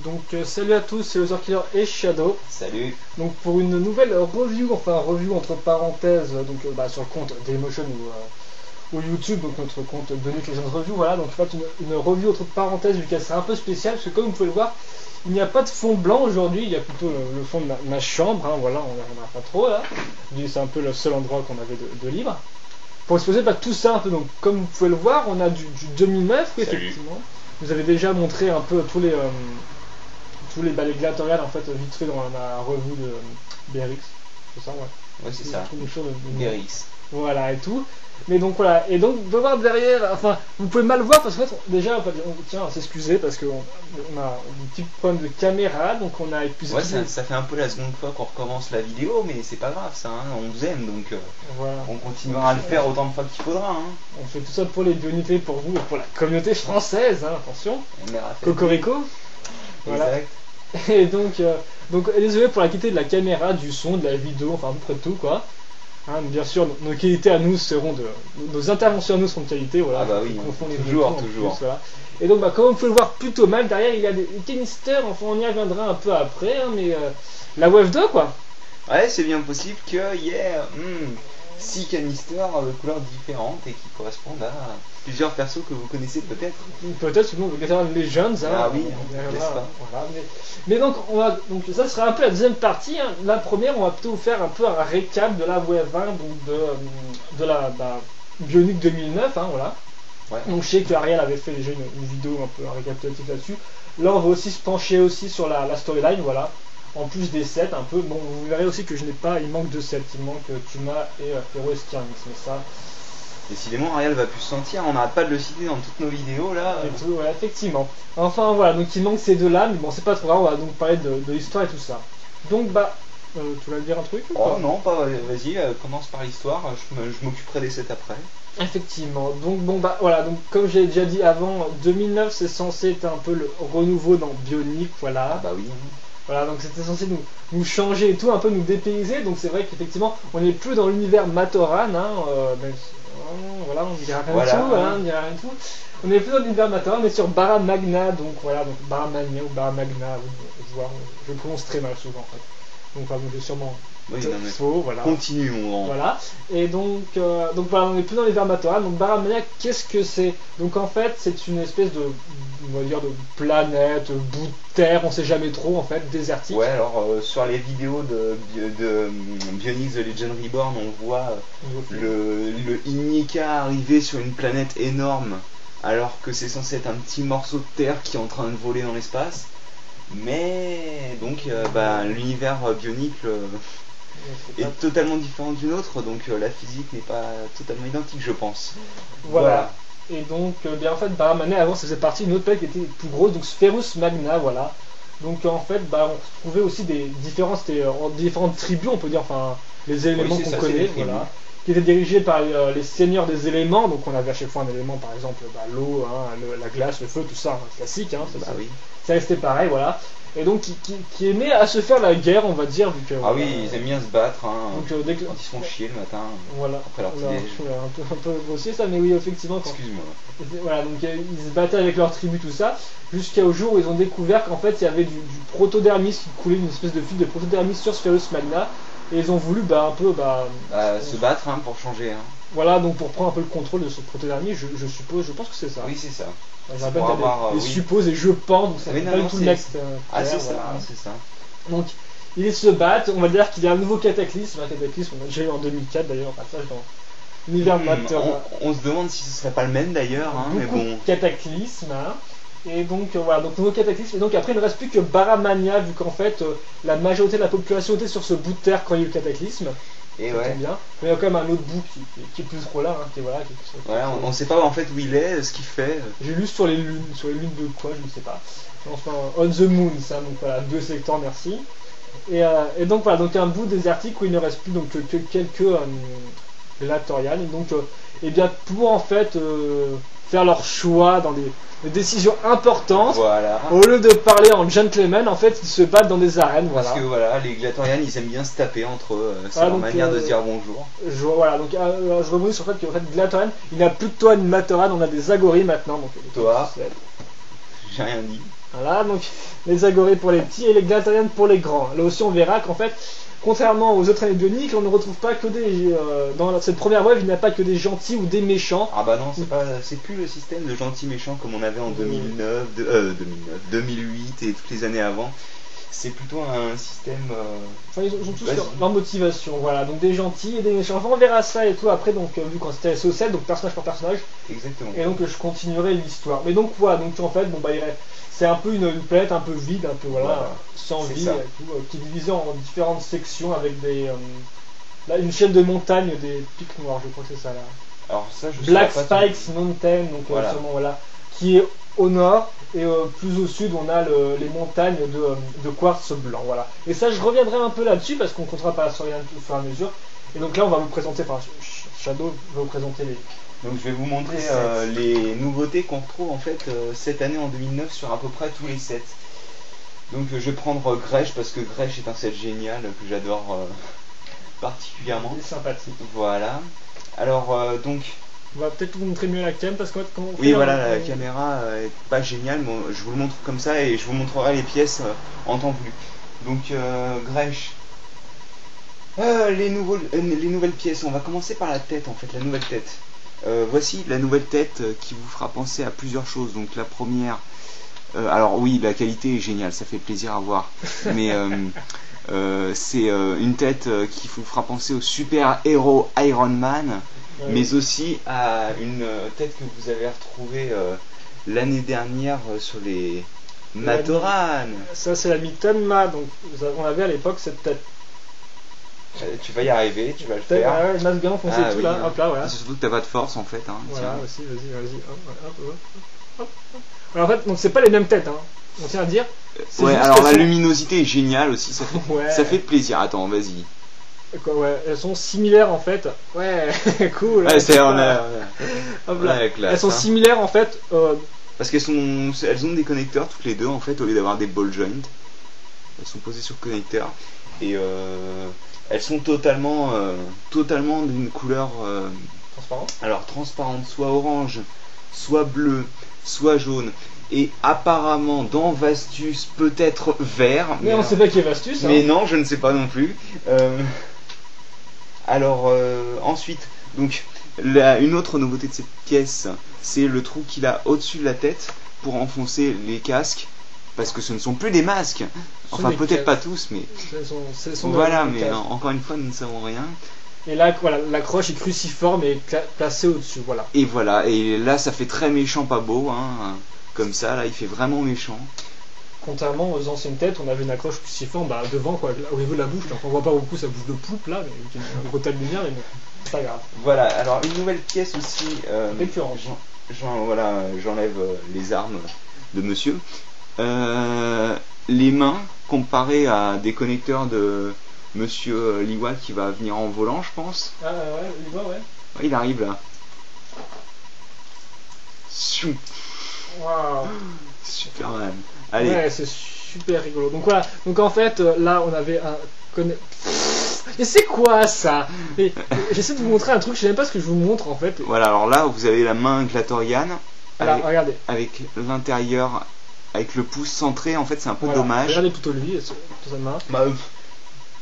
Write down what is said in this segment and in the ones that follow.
Donc salut à tous, c'est Loserkiller et Shadow. Salut. Donc pour une nouvelle review, enfin review entre parenthèses, donc sur le compte Dailymotion ou YouTube, donc notre compte Bionic Legends Review, voilà, donc en fait une review entre parenthèses vu qu'elle sera un peu spéciale, parce que comme vous pouvez le voir, il n'y a pas de fond blanc aujourd'hui, il y a plutôt le fond de ma chambre, hein, voilà, on n'y reviendra pas trop là, c'est un peu le seul endroit qu'on avait de libre. Pour exposer tout ça un peu, donc comme vous pouvez le voir, on a du 2009, oui, effectivement. Vous avez déjà montré un peu tous les gladiatoriales en fait vite fait dans la revue de BRX, c'est ça, ouais. Ouais, c'est ça. De BRX. Voilà et tout. Mais donc voilà, et donc de voir derrière, enfin vous pouvez mal voir parce qu'en fait déjà on tient à s'excuser parce qu'on a des petits problèmes de caméra, donc on a épuisé. Ouais, ça fait un peu la seconde fois qu'on recommence la vidéo, mais c'est pas grave ça, hein, on vous aime donc voilà. On continuera à le faire autant de fois qu'il faudra. Hein. On fait tout ça pour les Bionités, pour vous et pour la communauté française, hein, attention. Cocorico. Voilà. Exact. Et donc désolé pour la qualité de la caméra, du son, de la vidéo, enfin à peu près de tout quoi. Hein, bien sûr, nos qualités à nous seront nos interventions à nous seront de qualité, voilà. Ah bah oui, toujours. Plus, voilà. Et donc comme vous pouvez le voir plutôt mal, derrière il y a des canisters, enfin on y reviendra un peu après, hein, mais la Wave 2 quoi. Ouais, c'est bien possible qu'il y ait 6 canisters de couleurs différentes et qui correspondent à plusieurs persos que vous connaissez peut-être. Peut-être sous le nom de Gatorade Legends. Hein, ah oui, n'est-ce pas. Voilà, mais donc, ça sera un peu la deuxième partie. Hein. La première, on va plutôt faire un peu un récap de la Wave 1, donc de la Bionic 2009. Hein, voilà. Ouais. Donc je sais que Ariel avait fait déjà une vidéo un peu récapitulative là-dessus. Là, on va aussi se pencher aussi sur la storyline, voilà. En plus des sets, un peu. Bon, vous verrez aussi que je n'ai pas, il manque 2 sets. Il manque Tuma et Hero et Skirmix, mais ça. Décidément, Ariel va plus se sentir, on n'arrête pas de le citer dans toutes nos vidéos là. Et tout, ouais, effectivement. Enfin voilà, donc il manque ces deux-là, mais bon, c'est pas trop grave, on va donc parler de l'histoire et tout ça. Donc tu vas dire un truc ou Oh pas? non, pas, vas-y, commence par l'histoire, je m'occuperai des sets après. Effectivement, donc voilà, donc comme j'ai déjà dit avant, 2009 c'est censé être un peu le renouveau dans Bionic, voilà. Ah bah oui. Voilà, donc c'était censé nous changer et tout, un peu nous dépayser, donc c'est vrai qu'effectivement, on n'est plus dans l'univers Matoran, hein, voilà, on dira rien du tout, hein, on dira rien du tout. On est plus dans l'univers Matoran, mais sur Barra Magna, donc voilà, donc Barra Magna ou Barra Magna, je le prononce très mal souvent en fait. Donc j'ai sûrement faux, voilà. Continuons. Voilà, et donc voilà, on est plus dans l'univers Matoran, donc Barra Magna, qu'est-ce que c'est? Donc en fait, c'est une espèce de, on va dire, de planète, bout de terre, on sait jamais trop en fait, désertique. Ouais, alors sur les vidéos de Bionic The Legend Reborn, on voit le Inika arriver sur une planète énorme, alors que c'est censé être un petit morceau de terre qui est en train de voler dans l'espace. Mais donc l'univers Bionic est totalement différent du nôtre, donc la physique n'est pas totalement identique, je pense. Voilà. Et donc, en fait, Barra Magna avant, ça faisait partie d'une autre planète qui était plus grosse, donc Spherus Magna, voilà. Donc en fait, on trouvait aussi des différentes tribus, on peut dire, enfin, les éléments qu'on connaît, voilà, qui étaient dirigés par les seigneurs des éléments. Donc on avait à chaque fois un élément, par exemple, l'eau, hein, la glace, le feu, tout ça, hein, classique, hein, ça restait pareil, voilà. Et donc qui aimait à se faire la guerre, on va dire, vu que. Ah oui, ils aiment bien se battre, hein, donc, dès que, quand ils se font chier le matin, voilà, après leur petit-déj. Un peu grossier ça, mais oui, effectivement. Excuse-moi. Voilà, donc ils se battaient avec leur tribu, tout ça, jusqu'au jour où ils ont découvert qu'en fait il y avait du protodermis qui coulait, une espèce de fil de protodermis sur Spherus Magna, et ils ont voulu se battre, hein, pour changer. Hein. Voilà, donc pour prendre un peu le contrôle de ce protodermis, je suppose, je pense que c'est ça. Oui, c'est ça. J'appelle des supposes et je pense, donc ça fait pas du tout le next. C'est ça, c'est ça. Donc ils se battent, on va dire qu'il y a un nouveau cataclysme, on a déjà eu en 2004 d'ailleurs, passage dans l'univers Matoran. On se demande si ce serait pas le même d'ailleurs, hein, mais bon. Cataclysme, hein. Et donc voilà, donc nouveau cataclysme, et donc après il ne reste plus que Barra Magna, vu qu'en fait la majorité de la population était sur ce bout de terre quand il y a eu le cataclysme. Et ouais. Bien. Mais il y a quand même un autre bout qui est plus gros là, hein, voilà, on sait pas en fait où il est, ce qu'il fait. J'ai lu sur les lunes de quoi, je ne sais pas. Enfin, on the moon, ça, donc voilà, 2 secteurs, merci. Et donc voilà, donc un bout désertique où il ne reste plus donc que quelques gladiatoriales, et donc et bien pour en fait faire leur choix dans des décisions importantes, voilà. Au lieu de parler en gentleman, en fait ils se battent dans des arènes, voilà. Parce que voilà, les gladiatorians ils aiment bien se taper entre eux, c'est leur manière de se dire bonjour. Voilà, donc je rebondis sur le fait qu'en fait gladiatorian, il n'y a plus de toi ni Matoran, on a des Agori maintenant, donc toi j'ai rien dit. Voilà, donc les Agoré pour les petits et les Glatarian pour les grands. Là aussi, on verra qu'en fait, contrairement aux autres années bioniques, on ne retrouve pas que des. Dans cette première wave, il n'y a pas que des gentils ou des méchants. Ah bah non, c'est plus le système de gentils méchants comme on avait en 2008 et toutes les années avant. C'est plutôt un système. Enfin, ils ont tous leur motivation, voilà. Donc des gentils et des méchants. Enfin, on verra ça et tout après, donc vu qu'on c'était social, donc personnage par personnage. Exactement. Et donc je continuerai l'histoire. Mais donc voilà, donc en fait, bon bah c'est un peu une planète un peu vide, un peu voilà, sans vie, et tout, qui est divisée en différentes sections avec des. Là, une chaîne de montagnes, des pics noirs, je crois que c'est ça là. Alors ça, je Black Spikes Mountain, donc voilà. sûrement, voilà, qui est au nord et plus au sud on a les montagnes de quartz blanc, voilà. Et ça je reviendrai un peu là-dessus parce qu'on comptera pas sur rien au fur et à mesure. Et donc là on va vous présenter, enfin Shadow va vous présenter les. Donc je vais vous montrer les nouveautés qu'on retrouve en fait cette année en 2009 sur à peu près tous les sets. Donc je vais prendre Gresh parce que Gresh est un set génial que j'adore particulièrement. C'est sympathique. Voilà. Alors donc. On va peut-être vous montrer mieux la cam parce que quand on fait oui voilà, la caméra est pas géniale, mais je vous le montre comme ça et je vous montrerai les pièces en temps voulu. Donc Gresh. Les nouvelles pièces, on va commencer par la tête en fait, la nouvelle tête. Voici la nouvelle tête qui vous fera penser à plusieurs choses. Donc la première, alors oui, la qualité est géniale, ça fait plaisir à voir, mais c'est une tête qui vous fera penser au super héros Iron Man, mais aussi à une tête que vous avez retrouvée l'année dernière sur les Matoran. Ça c'est la Mitonma, donc on avait à l'époque cette tête. Tu vas y arriver, tu vas le faire. Ouais, masque bien foncé tout oui, là, hop là, voilà. C'est surtout que t'as pas de force en fait. Hein, voilà, aussi, vas-y, hop. Alors en fait, donc c'est pas les mêmes têtes, hein. On tient à dire. Ouais, alors la luminosité est géniale aussi, ça fait plaisir. Attends, vas-y. Quoi, ouais, elles sont similaires en fait. Ouais, cool. Ouais, c'est hop là. Elles sont similaires en fait. Parce elles ont des connecteurs toutes les deux en fait, au lieu d'avoir des ball joints. Elles sont posées sur connecteurs et elles sont totalement d'une couleur transparente. Alors transparente, soit orange, soit bleu, soit jaune. Et apparemment dans Vastus peut-être vert. Mais on sait pas qui est Vastus. Mais non, je ne sais pas non plus. Alors ensuite, donc une autre nouveauté de cette pièce, c'est le trou qu'il a au-dessus de la tête pour enfoncer les casques. Parce que ce ne sont plus des masques. Enfin peut-être pas tous, mais voilà. Mais encore une fois, nous ne savons rien. Et là, voilà, la croche est cruciforme et placée au-dessus, voilà. Et voilà, et là ça fait très méchant, pas beau, hein. Comme ça, là il fait vraiment méchant. Contrairement aux anciennes têtes, on avait une accroche cruciforme devant, quoi, au niveau de la bouche. Là, on voit pas beaucoup sa bouche de poupe là, mais une gros tas de lumière, mais bon, c'est pas grave. Voilà, alors une nouvelle pièce aussi. Voilà, j'enlève les armes de monsieur. Les mains comparées à des connecteurs de monsieur Liwa qui va venir en volant, je pense. Ah ouais, Liwa, ouais. Il arrive là. Waouh. Superman. Allez. Ouais, c'est super rigolo. Donc voilà, donc en fait, là on avait un. Mais c'est quoi ça? J'essaie de vous montrer un truc, je sais même pas ce que je vous montre en fait. Voilà, alors là vous avez la main glatoriane. Alors regardez. Avec l'intérieur. Avec le pouce centré, en fait, c'est un peu dommage. Regardez plutôt lui, sa main.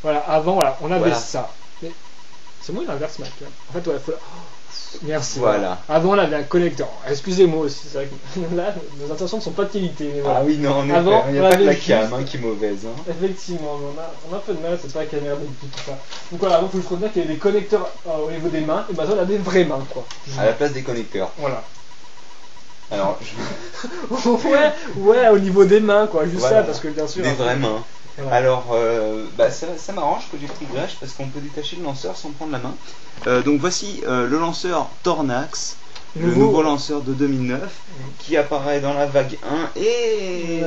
Voilà, avant, voilà, on avait ça. Mais c'est moi, il inverse ma cam. En fait, ouais, faut. Merci. Voilà. Avant, on avait un connecteur. Excusez-moi aussi, c'est vrai que là, nos intentions ne sont pas de qualité. Mais voilà. Ah oui, non, avant, il n'y a pas de la cam qui est mauvaise. Hein. Effectivement, on a un peu de mal, c'est pas la caméra de tout ça. Donc voilà, avant, il faut juste retenir qu'il y avait des connecteurs au niveau des mains, et maintenant, on a des vraies mains, quoi. À la place des connecteurs. Voilà. Alors, ouais, au niveau des mains, quoi, juste ça, parce que bien sûr. Des vraies mains. Voilà. Alors, ça m'arrange que j'ai pris Gresh parce qu'on peut détacher le lanceur sans prendre la main. Donc voici le lanceur Tornax, le nouveau lanceur de 2009, qui apparaît dans la vague 1 et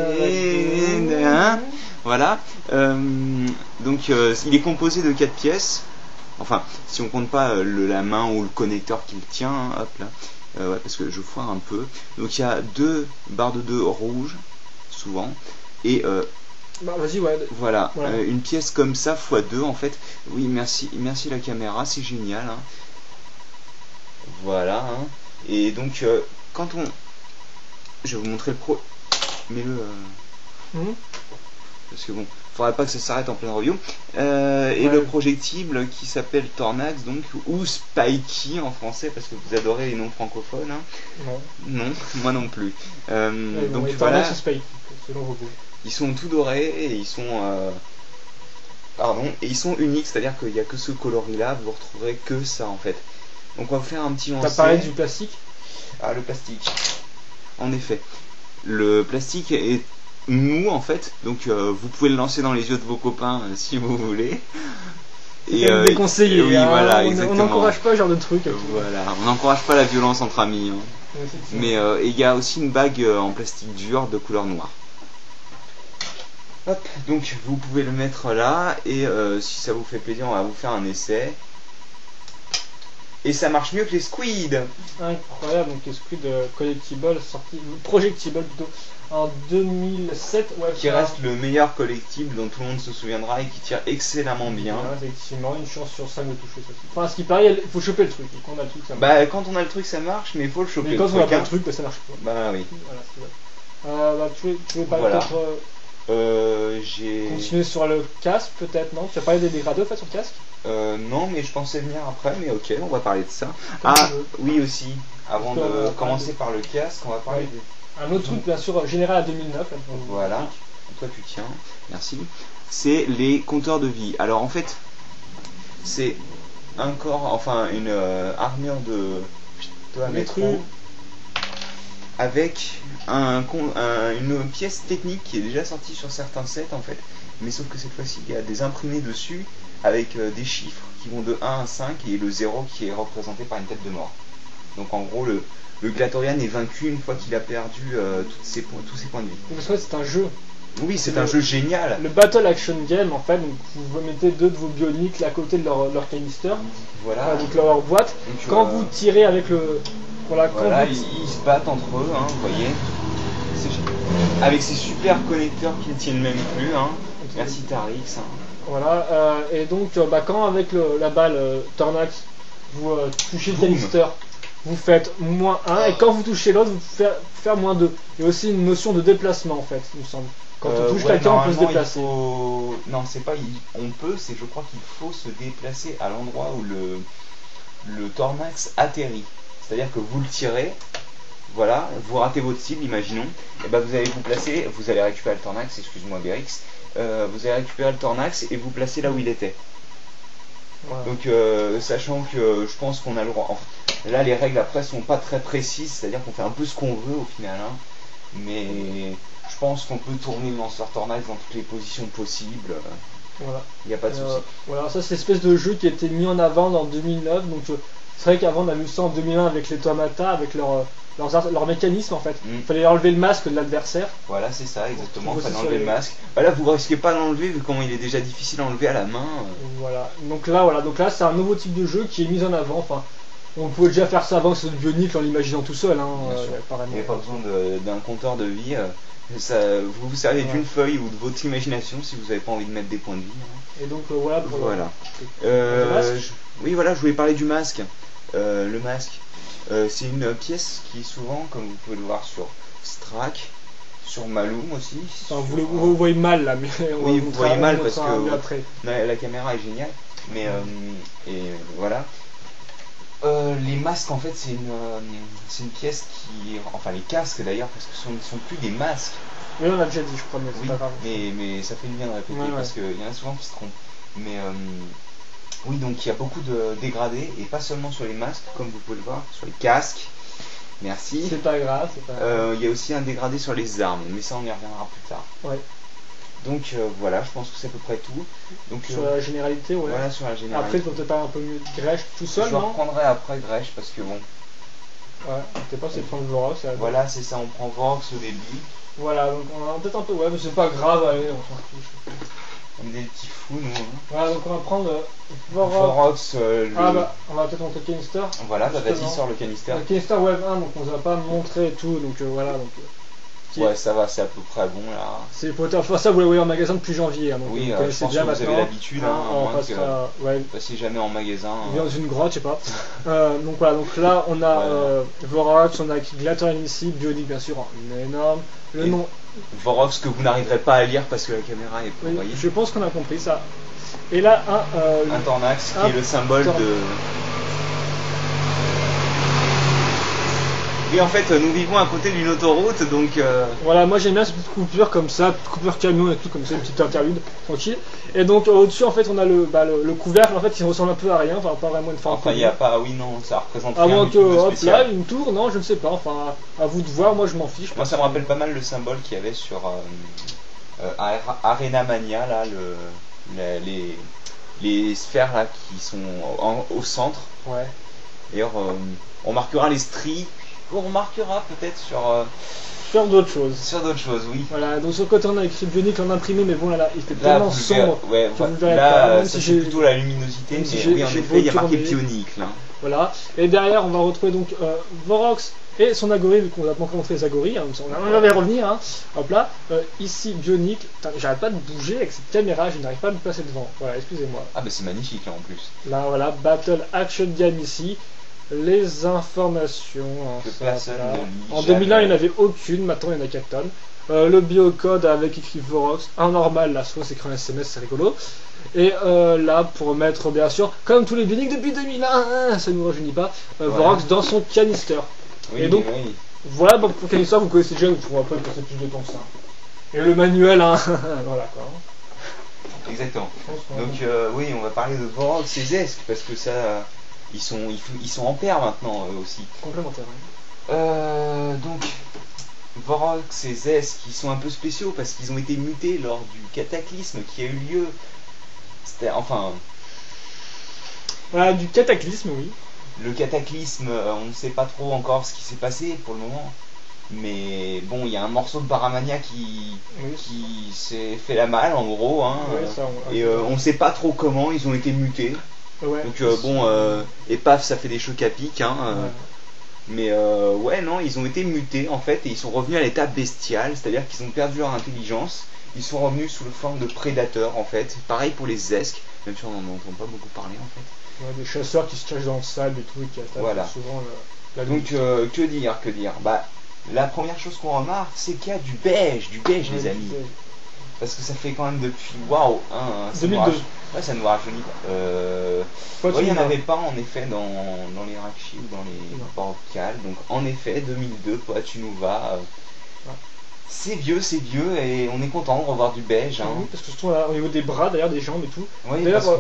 1. Voilà. Donc il est composé de 4 pièces. Enfin, si on compte pas la main ou le connecteur qui le tient, hein, hop là. Ouais, parce que je foire un peu. Donc il y a 2 barres de 2 rouges, souvent, et vas-y, ouais. Voilà. Une pièce comme ça x2 en fait. Oui, merci la caméra, c'est génial. Hein. Voilà. Hein. Et donc quand je vais vous montrer le pro. mets-le. Mhm. Parce que bon, faudrait pas que ça s'arrête en pleine review. Et Ouais. le projectile qui s'appelle Tornax, donc, ou Spikey en français, parce que vous adorez les noms francophones. Hein. Non. Non, moi non plus. Ouais, Donc bon, voilà, c'est Spike, selon vos goûts. ils sont tout dorés et ils sont. Pardon, et ils sont uniques, c'est-à-dire qu'il n'y a que ce coloris-là, vous retrouverez que ça en fait. Donc on va faire un petit lancer. T'as parlé du plastique? Ah, le plastique. En effet. Le plastique est mou en fait, donc vous pouvez le lancer dans les yeux de vos copains si vous voulez. Et déconseillé, oui, hein, voilà, on exactement. n'encourage pas ce genre de truc. Voilà, on n'encourage pas la violence entre amis. Hein. Ouais, Mais il y a aussi une bague en plastique dur de couleur noire. Hop, donc vous pouvez le mettre là et si ça vous fait plaisir, on va vous faire un essai. Et ça marche mieux que les squids. Incroyable, donc les Squid Collectible, sorti, Projectible plutôt, en 2007. Ouais, Qui reste le meilleur collectible dont tout le monde se souviendra et qui tire excellemment bien. Ouais, effectivement, une chance sur 5 de toucher ça. Enfin, ce qui paraît, il faut choper le truc. Et quand on a le truc, ça marche. Bah, quand on a le truc, ça marche, mais il faut le choper. Mais quand on a pas hein. le truc, bah, ça marche pas. Bah oui. Voilà, c'est vrai. Bah, tu veux pas Voilà. peut-être J'ai. continuer sur le casque, peut-être, non? Tu as parlé des dégradés, en fait, sur le casque? Non, mais je pensais venir après, mais ok, on va parler de ça. Comme Ah, tu veux. oui aussi. Avant Parce qu'on de va commencer parler par le casque, on va parler Ouais. de. Un autre truc, bien sûr, général à 2009. Là, Voilà. Toi tu tiens. Merci. C'est les compteurs de vie. Alors en fait, c'est un corps, enfin une armure de Métro avec une pièce technique qui est déjà sortie sur certains sets en fait. Mais sauf que cette fois-ci, il y a des imprimés dessus avec des chiffres qui vont de 1 à 5 et le 0 qui est représenté par une tête de mort. Donc en gros, le Glatorian est vaincu une fois qu'il a perdu tous ses points de vie. Parce que c'est un jeu. Oui, c'est un jeu génial. Le Battle Action Game, en fait, donc vous mettez deux de vos bioniques à côté de leur canister, Voilà. donc leur boîte. Donc, Quand vous tirez avec le. Voilà, quand Voilà, vous- ils se battent entre eux, hein, vous voyez. Avec ces super connecteurs qui ne tiennent même plus. Hein. Merci Tarix. Hein. Voilà, et donc bah, quand avec la balle Tornax, vous touchez le Boum. canister, vous faites -1, et quand vous touchez l'autre, vous faites faire -2. Il y a aussi une notion de déplacement, en fait, il me semble. Quand on touche Ouais, quelqu'un, on peut se normalement, déplacer. Non, c'est pas on peut, c'est je crois qu'il faut se déplacer à l'endroit où le Tornax atterrit. C'est-à-dire que vous le tirez, voilà, vous ratez votre cible, imaginons, et ben vous allez vous placer, vous allez récupérer le Tornax, excuse-moi Berix, vous allez récupérer le Tornax et vous placer là où il était. Voilà. Donc sachant que je pense qu'on a le droit. Enfin, là les règles après sont pas très précises, c'est-à-dire qu'on fait un peu ce qu'on veut au final, hein, mais je pense qu'on peut tourner le lanceur Tornax dans toutes les positions possibles. Voilà. Il n'y a pas de souci. Voilà, ça c'est l'espèce de jeu qui a été mis en avant en 2009. Donc c'est vrai qu'avant on a vu ça en 2001 avec les Tomata, avec leur mécanisme en fait. Il fallait enlever le masque de l'adversaire. Voilà, c'est ça, exactement. Faut Enfin, aussi d'enlever sur le les- masque. Bah là, vous risquez pas d'enlever vu comment il est déjà difficile à enlever à la main. Voilà. Donc là c'est un nouveau type de jeu qui est mis en avant. Enfin, on pouvait déjà faire ça avant que ce soit bionique en l'imaginant tout seul. Hein, Bien sûr. apparemment. Il n'y a pas besoin d'un compteur de vie. Ça, vous vous servez d'une feuille ou de votre imagination si vous n'avez pas envie de mettre des points de vie. Hein. Et donc voilà pour Voilà. le masque. Oui, voilà, je voulais parler du masque. Le masque, c'est une pièce qui souvent, comme vous pouvez le voir sur Strack, sur Malum aussi. Enfin, sur- vous voyez mal là, mais on Oui, va vous voyez mal parce montrera mieux que après. la caméra est géniale. Mais et voilà. Les masques en fait c'est une pièce qui. Enfin les casques d'ailleurs parce que ce ne sont plus des masques. Mais on a déjà dit, je crois, mais c'est Oui, pas grave. mais ça fait du bien de répéter Ouais, parce qu'il y en a souvent qui se trompent. Mais oui, donc il y a beaucoup de dégradés et pas seulement sur les masques, comme vous pouvez le voir, sur les casques. Merci. C'est pas grave, c'est pas grave. Il y a aussi un dégradé sur les armes, mais ça on y reviendra plus tard. Ouais. Donc voilà, je pense que c'est à peu près tout. Donc Sur la généralité, ouais. voilà sur la généralité. Après, il faut peut-être pas un peu mieux de Grèche tout seul, je non? reprendrai après Grèche parce que bon. Ouais, peut-être pas, c'est prendre le Vorax. Voilà, c'est ça, on prend Vorax au début. Voilà, donc on a peut-être un peu, ouais, mais c'est pas grave, allez, on s'en fiche. On est des petits fous nous. Hein. Voilà, donc on va prendre Vorax. Vorax, Ah bah, on va peut-être montrer le canister. Voilà, bah vas-y, Justement. sors le canister. Le canister Web 1, donc on nous a pas montré et tout, donc voilà. Donc, Ouais, ça va, c'est à peu près bon là. c'est pour ça, vous les voyez en magasin depuis janvier. Hein, donc Oui, vous je connaissez pense déjà que vous avez maintenant. l'habitude, hein, à on moins que passera, ouais, passez jamais en magasin. on vient dans une grotte, je sais pas. Donc voilà, donc là on a Voilà. Vorax, on a Glatorian ici, Bionic bien sûr, en énorme. Le Et- nom Vorox que vous n'arriverez pas à lire parce que la caméra est Oui, voyez. je pense qu'on a compris ça. Et là, Un Tornax qui est le symbole de... Oui, en fait, nous vivons à côté d'une autoroute, donc... Voilà, moi j'aime bien cette petite coupure comme ça, petite coupure camion et tout, comme ça, une petite interlude, tranquille. Et donc au-dessus, en fait, on a le couvercle, en fait, qui ressemble un peu à rien, enfin, pas vraiment une forme. Enfin, il n'y a pas... Oui, non, ça représente à rien moins du que, tout de hop, spécial. là, une tour, non, je ne sais pas, enfin, à vous de voir, moi je m'en fiche. Moi, ça me rappelle pas mal le symbole qu'il y avait sur Arena Mania, là, les sphères là qui sont au centre. Ouais. D'ailleurs, on marquera les stries, on remarquera peut-être Sur d'autres choses. sur d'autres choses, oui. Voilà, donc sur le côté on a écrit Bionic en imprimé, mais bon là, il fait tellement sombre. Ouais, que vous le verrez là, pas, même ça si c'est j'ai- plutôt la luminosité, mais si oui, en j'ai effet, il y a marqué retourné. Bionic là. Voilà, et derrière on va retrouver donc Vorox et son Agori, vu qu'on va pas encore montrer les Agoris, hein, on va y revenir, hein. Hop là, ici Bionic, j'arrête pas de bouger avec cette caméra, je n'arrive pas à me passer devant, voilà, excusez-moi. Ah bah c'est magnifique hein, en plus. Là voilà, Battle Action Game ici, les informations, hein, Que ça, personne voilà. ne lit En jamais. 2001 il n'y en avait aucune, maintenant il y en a 4 tonnes. Le biocode avec écrit Vorox, un normal, là soit c'est écrit en SMS, c'est rigolo. Et là pour mettre bien sûr, comme tous les Bionic depuis 2001, ça ne nous rajeunit pas, Vorox dans son canister. Oui, Et donc, oui. voilà, donc pour canister vous connaissez déjà, on va pas y passer plus de temps que ça. Et le manuel, hein, voilà quoi. Exactement. Je pense qu'on- Donc oui, on va parler de Vorox et Zesk parce que ça, ils sont en paire maintenant eux aussi. Complémentaire. Hein. Donc Vorox et Zesk, ils sont un peu spéciaux parce qu'ils ont été mutés lors du cataclysme qui a eu lieu. C'était enfin Voilà, du cataclysme, oui. le cataclysme, on ne sait pas trop encore ce qui s'est passé pour le moment. Mais bon, il y a un morceau de Baramania qui s'est fait la malle en gros, hein, Ouais, ça, et on ne sait pas trop comment ils ont été mutés. Ouais. Donc bon, et paf, ça fait des chocs à pic, hein. Ouais. Mais ouais, non, ils ont été mutés en fait et ils sont revenus à l'état bestial, c'est-à-dire qu'ils ont perdu leur intelligence. Ils sont revenus sous la forme de prédateurs en fait. Pareil pour les Zesk, même si on n'en entend pas beaucoup parler en fait. Ouais, des chasseurs qui se cachent dans le sable et tout et qui attaquent Voilà. souvent la Donc que dire, Bah, la première chose qu'on remarque, c'est qu'il y a du beige les amis. Parce que ça fait quand même depuis, waouh, hein, ça 2002. Ouais, ça nous rajeunit. Pas Ouais, il n'y en Tuna. avait pas en effet dans les Rakshi ou dans les Non. Porcales. Donc en effet, 2002, Poatunuva. C'est vieux et on est content de revoir du beige. Hein. Oui, parce que surtout là, au niveau des bras, d'ailleurs, des jambes et tout. Oui, D'ailleurs, parce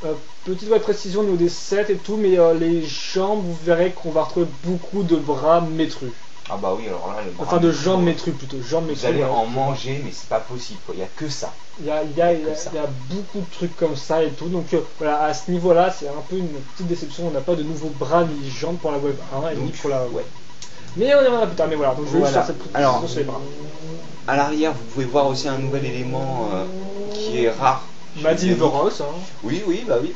que- petite précision au niveau des sets et tout, mais les jambes, vous verrez qu'on va retrouver beaucoup de bras métrus. Ah bah oui, alors là, les bras Enfin, de métrus, jambes métrus plutôt. Jambes Vous métrus. allez voilà. en manger, mais c'est pas possible. Il n'y a que ça. Il y a ça. beaucoup de trucs comme ça et tout. Donc voilà, à ce niveau-là, c'est un peu une petite déception. On n'a pas de nouveaux bras ni jambes pour la Wave 1 et ni Donc, pour la ouais. Mais on y reviendra plus tard. Mais voilà, donc je vais juste Voilà. faire cette Alors, précision sur les bras. À l'arrière, vous pouvez voir aussi un nouvel élément qui est rare. chez Madine les Bionic. Vorox, hein. Oui,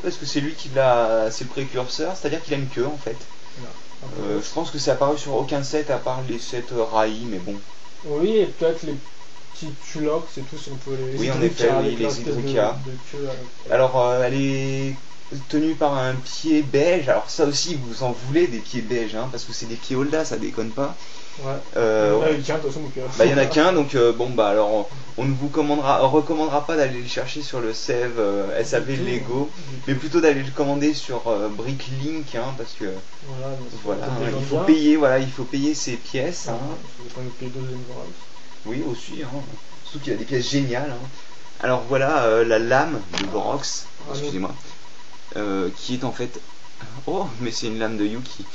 parce que c'est lui qui l'a, c'est le précurseur, c'est-à-dire qu'il a une queue en fait. Voilà. Je pense que c'est apparu sur aucun set à part les sets Rai, mais bon. Oui, et peut-être les petits Tulox et tout, si on peut les Oui, en Hydruka effet, oui, avec les leur espèce de Hydruka. queue, Alors, elle est tenue par un pied beige. Alors ça aussi, vous en voulez des pieds beiges, hein, parce que c'est des pieds Holda, ça déconne pas. Ouais. Ouais. Tiens, de toute façon, donc, Bah, il y en a qu'un, donc bon, bah alors on ne vous recommandera pas d'aller le chercher sur le SEV SAV Lego, mais plutôt d'aller le commander sur Bricklink, hein, parce que Voilà, mais c'est voilà, peut-être des gens il faut bien. payer, il faut payer ses pièces. Hein. Il faut pas nous payer 2 Vorox. Oui, aussi, hein. Surtout qu'il a des pièces géniales. Hein. Alors voilà la lame de Vorox, excusez-moi, qui est en fait. Oh, mais c'est une lame de Yuki.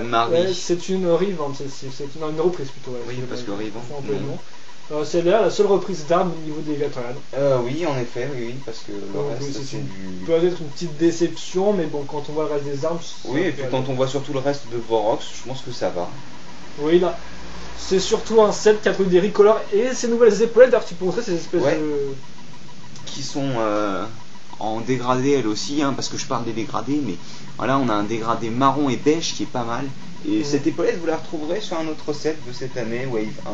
Marie. Ouais, c'est une revente, c'est une reprise plutôt. Ouais, Oui, c'est parce que revente, un peu non. long. C'est d'ailleurs la seule reprise d'armes au niveau des Gatorade. Oui, en effet, oui, parce que le Donc, reste oui, c'est du. peut être une petite déception, mais bon, quand on voit le reste des armes. Oui, et puis quand on voit surtout le reste de Vorox, je pense que ça va. Oui, là. C'est surtout un set qui a trouvé des recolors et ces nouvelles épaulettes. D'ailleurs, tu peux montrer ces espèces Ouais. de. Qui sont en dégradé elles aussi, hein, parce que je parle des dégradés, mais voilà, on a un dégradé marron et beige qui est pas mal. Et cette épaulette, vous la retrouverez sur un autre set de cette année, Wave 1.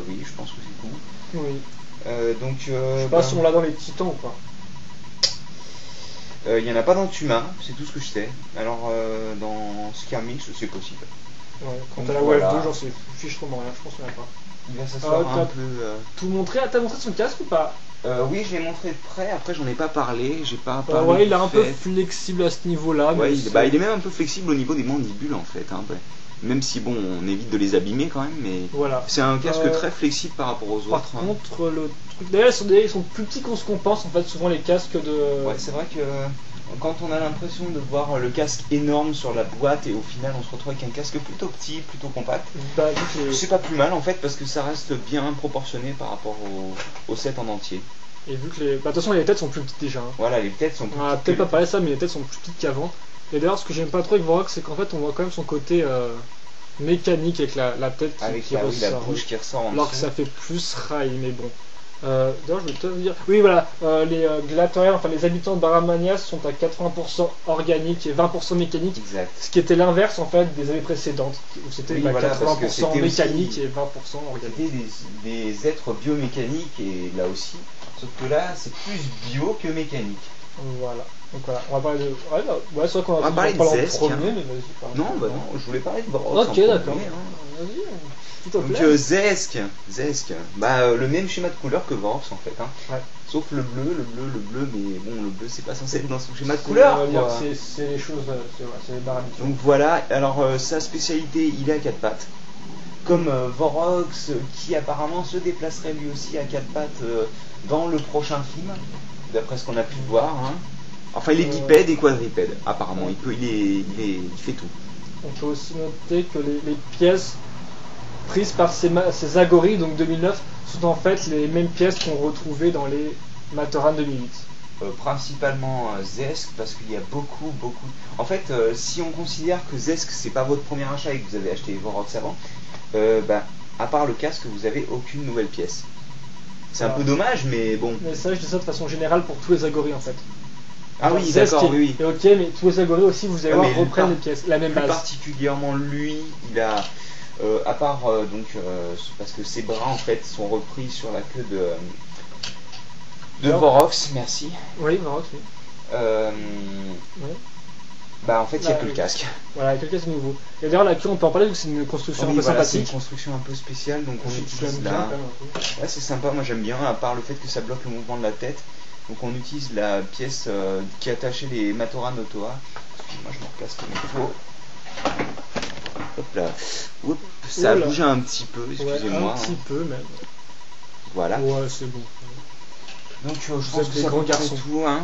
Oui, je pense que c'est tout. Oui. Donc, Je sais pas si on l'a dans les titans ou pas. il n'y en a pas dans Tuma, c'est tout ce que je sais. Alors, dans Skirmish, c'est possible. Ouais. Quant Donc, à la voilà. Wave 2, j'en sais fichement rien, je pense qu'il n'y en a pas. Il va s'asseoir un peu. Tout montré. T'as montré son casque ou pas? Oui, je l'ai montré de près. Après, j'en ai pas parlé. J'ai pas parlé. Ouais, il est un peu flexible à ce niveau-là. Ouais, il est même un peu flexible au niveau des mandibules en fait. Hein, ouais. Même si bon, on évite de les abîmer quand même, mais voilà. C'est un casque très flexible par rapport aux autres. Par contre, le truc d'ailleurs, ils sont plus petits qu'on pense en fait. Souvent les casques de. Ouais, c'est vrai que quand on a l'impression de voir le casque énorme sur la boîte et au final on se retrouve avec un casque plutôt petit, plutôt compact, c'est pas plus mal en fait parce que ça reste bien proportionné par rapport au set en entier. Et vu que de toute façon les têtes sont plus petites déjà. Hein. Voilà, les têtes sont plus petites. Peut-être pas parler de ça, mais les têtes sont plus petites qu'avant. Et d'ailleurs, ce que j'aime pas trop avec Vorax, c'est qu'en fait on voit quand même son côté mécanique avec la tête qui ressort. La bouche qui ressort en alors que ça fait plus rail, mais bon. D'ailleurs, je vais te dire. Oui, voilà, les glatoriens, enfin les habitants de Baramania sont à 80% organiques et 20% mécaniques. Exact. Ce qui était l'inverse en fait des années précédentes, où c'était 80% mécanique aussi, et 20% organique. C'était des êtres biomécaniques et là aussi, sauf que là c'est plus bio que mécanique. Voilà. Donc voilà, on va parler de. Ouais, c'est vrai qu'on va parler de Zesk. Mais vas-y. Non, je voulais parler de Vorax. Ok, d'accord. Vas-y. Donc Zesk, le même schéma de couleur que Vorax en fait, hein. Ouais. Sauf le bleu, mais bon le bleu c'est pas censé être dans son schéma de couleur. C'est les choses, c'est les barres habituelles. Donc voilà, alors sa spécialité il est à 4 pattes. Comme Vorax qui apparemment se déplacerait lui aussi à 4 pattes dans le prochain film, d'après ce qu'on a pu voir. Hein. Enfin il est bipède et quadripède apparemment, il fait tout. On peut aussi noter que les pièces prises par ces Agori, donc 2009, sont en fait les mêmes pièces qu'on retrouvait dans les Matoran 2008. Principalement Zesk, parce qu'il y a beaucoup. En fait, si on considère que Zesk c'est pas votre premier achat et que vous avez acheté Vorax avant, à part le casque, vous avez aucune nouvelle pièce. C'est un peu dommage, mais bon. Mais ça, je dis ça de façon générale pour tous les Agori en fait. Ah oui, d'accord, oui. Et ok, mais tous les Agori aussi, vous allez voir, reprennent les pièces, la même base. Particulièrement lui, il a. À part parce que ses bras en fait sont repris sur la queue de Vorax, merci. Oui, Vorax, oui. Oui. En fait, il n'y a que le casque. Voilà, il y a que le casque nouveau. Et d'ailleurs, la queue, on peut en parler parce que c'est une construction un peu sympathique. C'est une construction un peu spéciale, donc on utilise là. Ouais, c'est sympa, moi j'aime bien, à part le fait que ça bloque le mouvement de la tête. Donc on utilise la pièce qui attachait les Matoran au Toa. Moi je me recasse comme il faut. Hop là. Oups, ça a bougé un petit peu, excusez-moi. Un petit peu même. Voilà. Ouais, c'est bon. Donc je pense que ça vaut tout. Hein.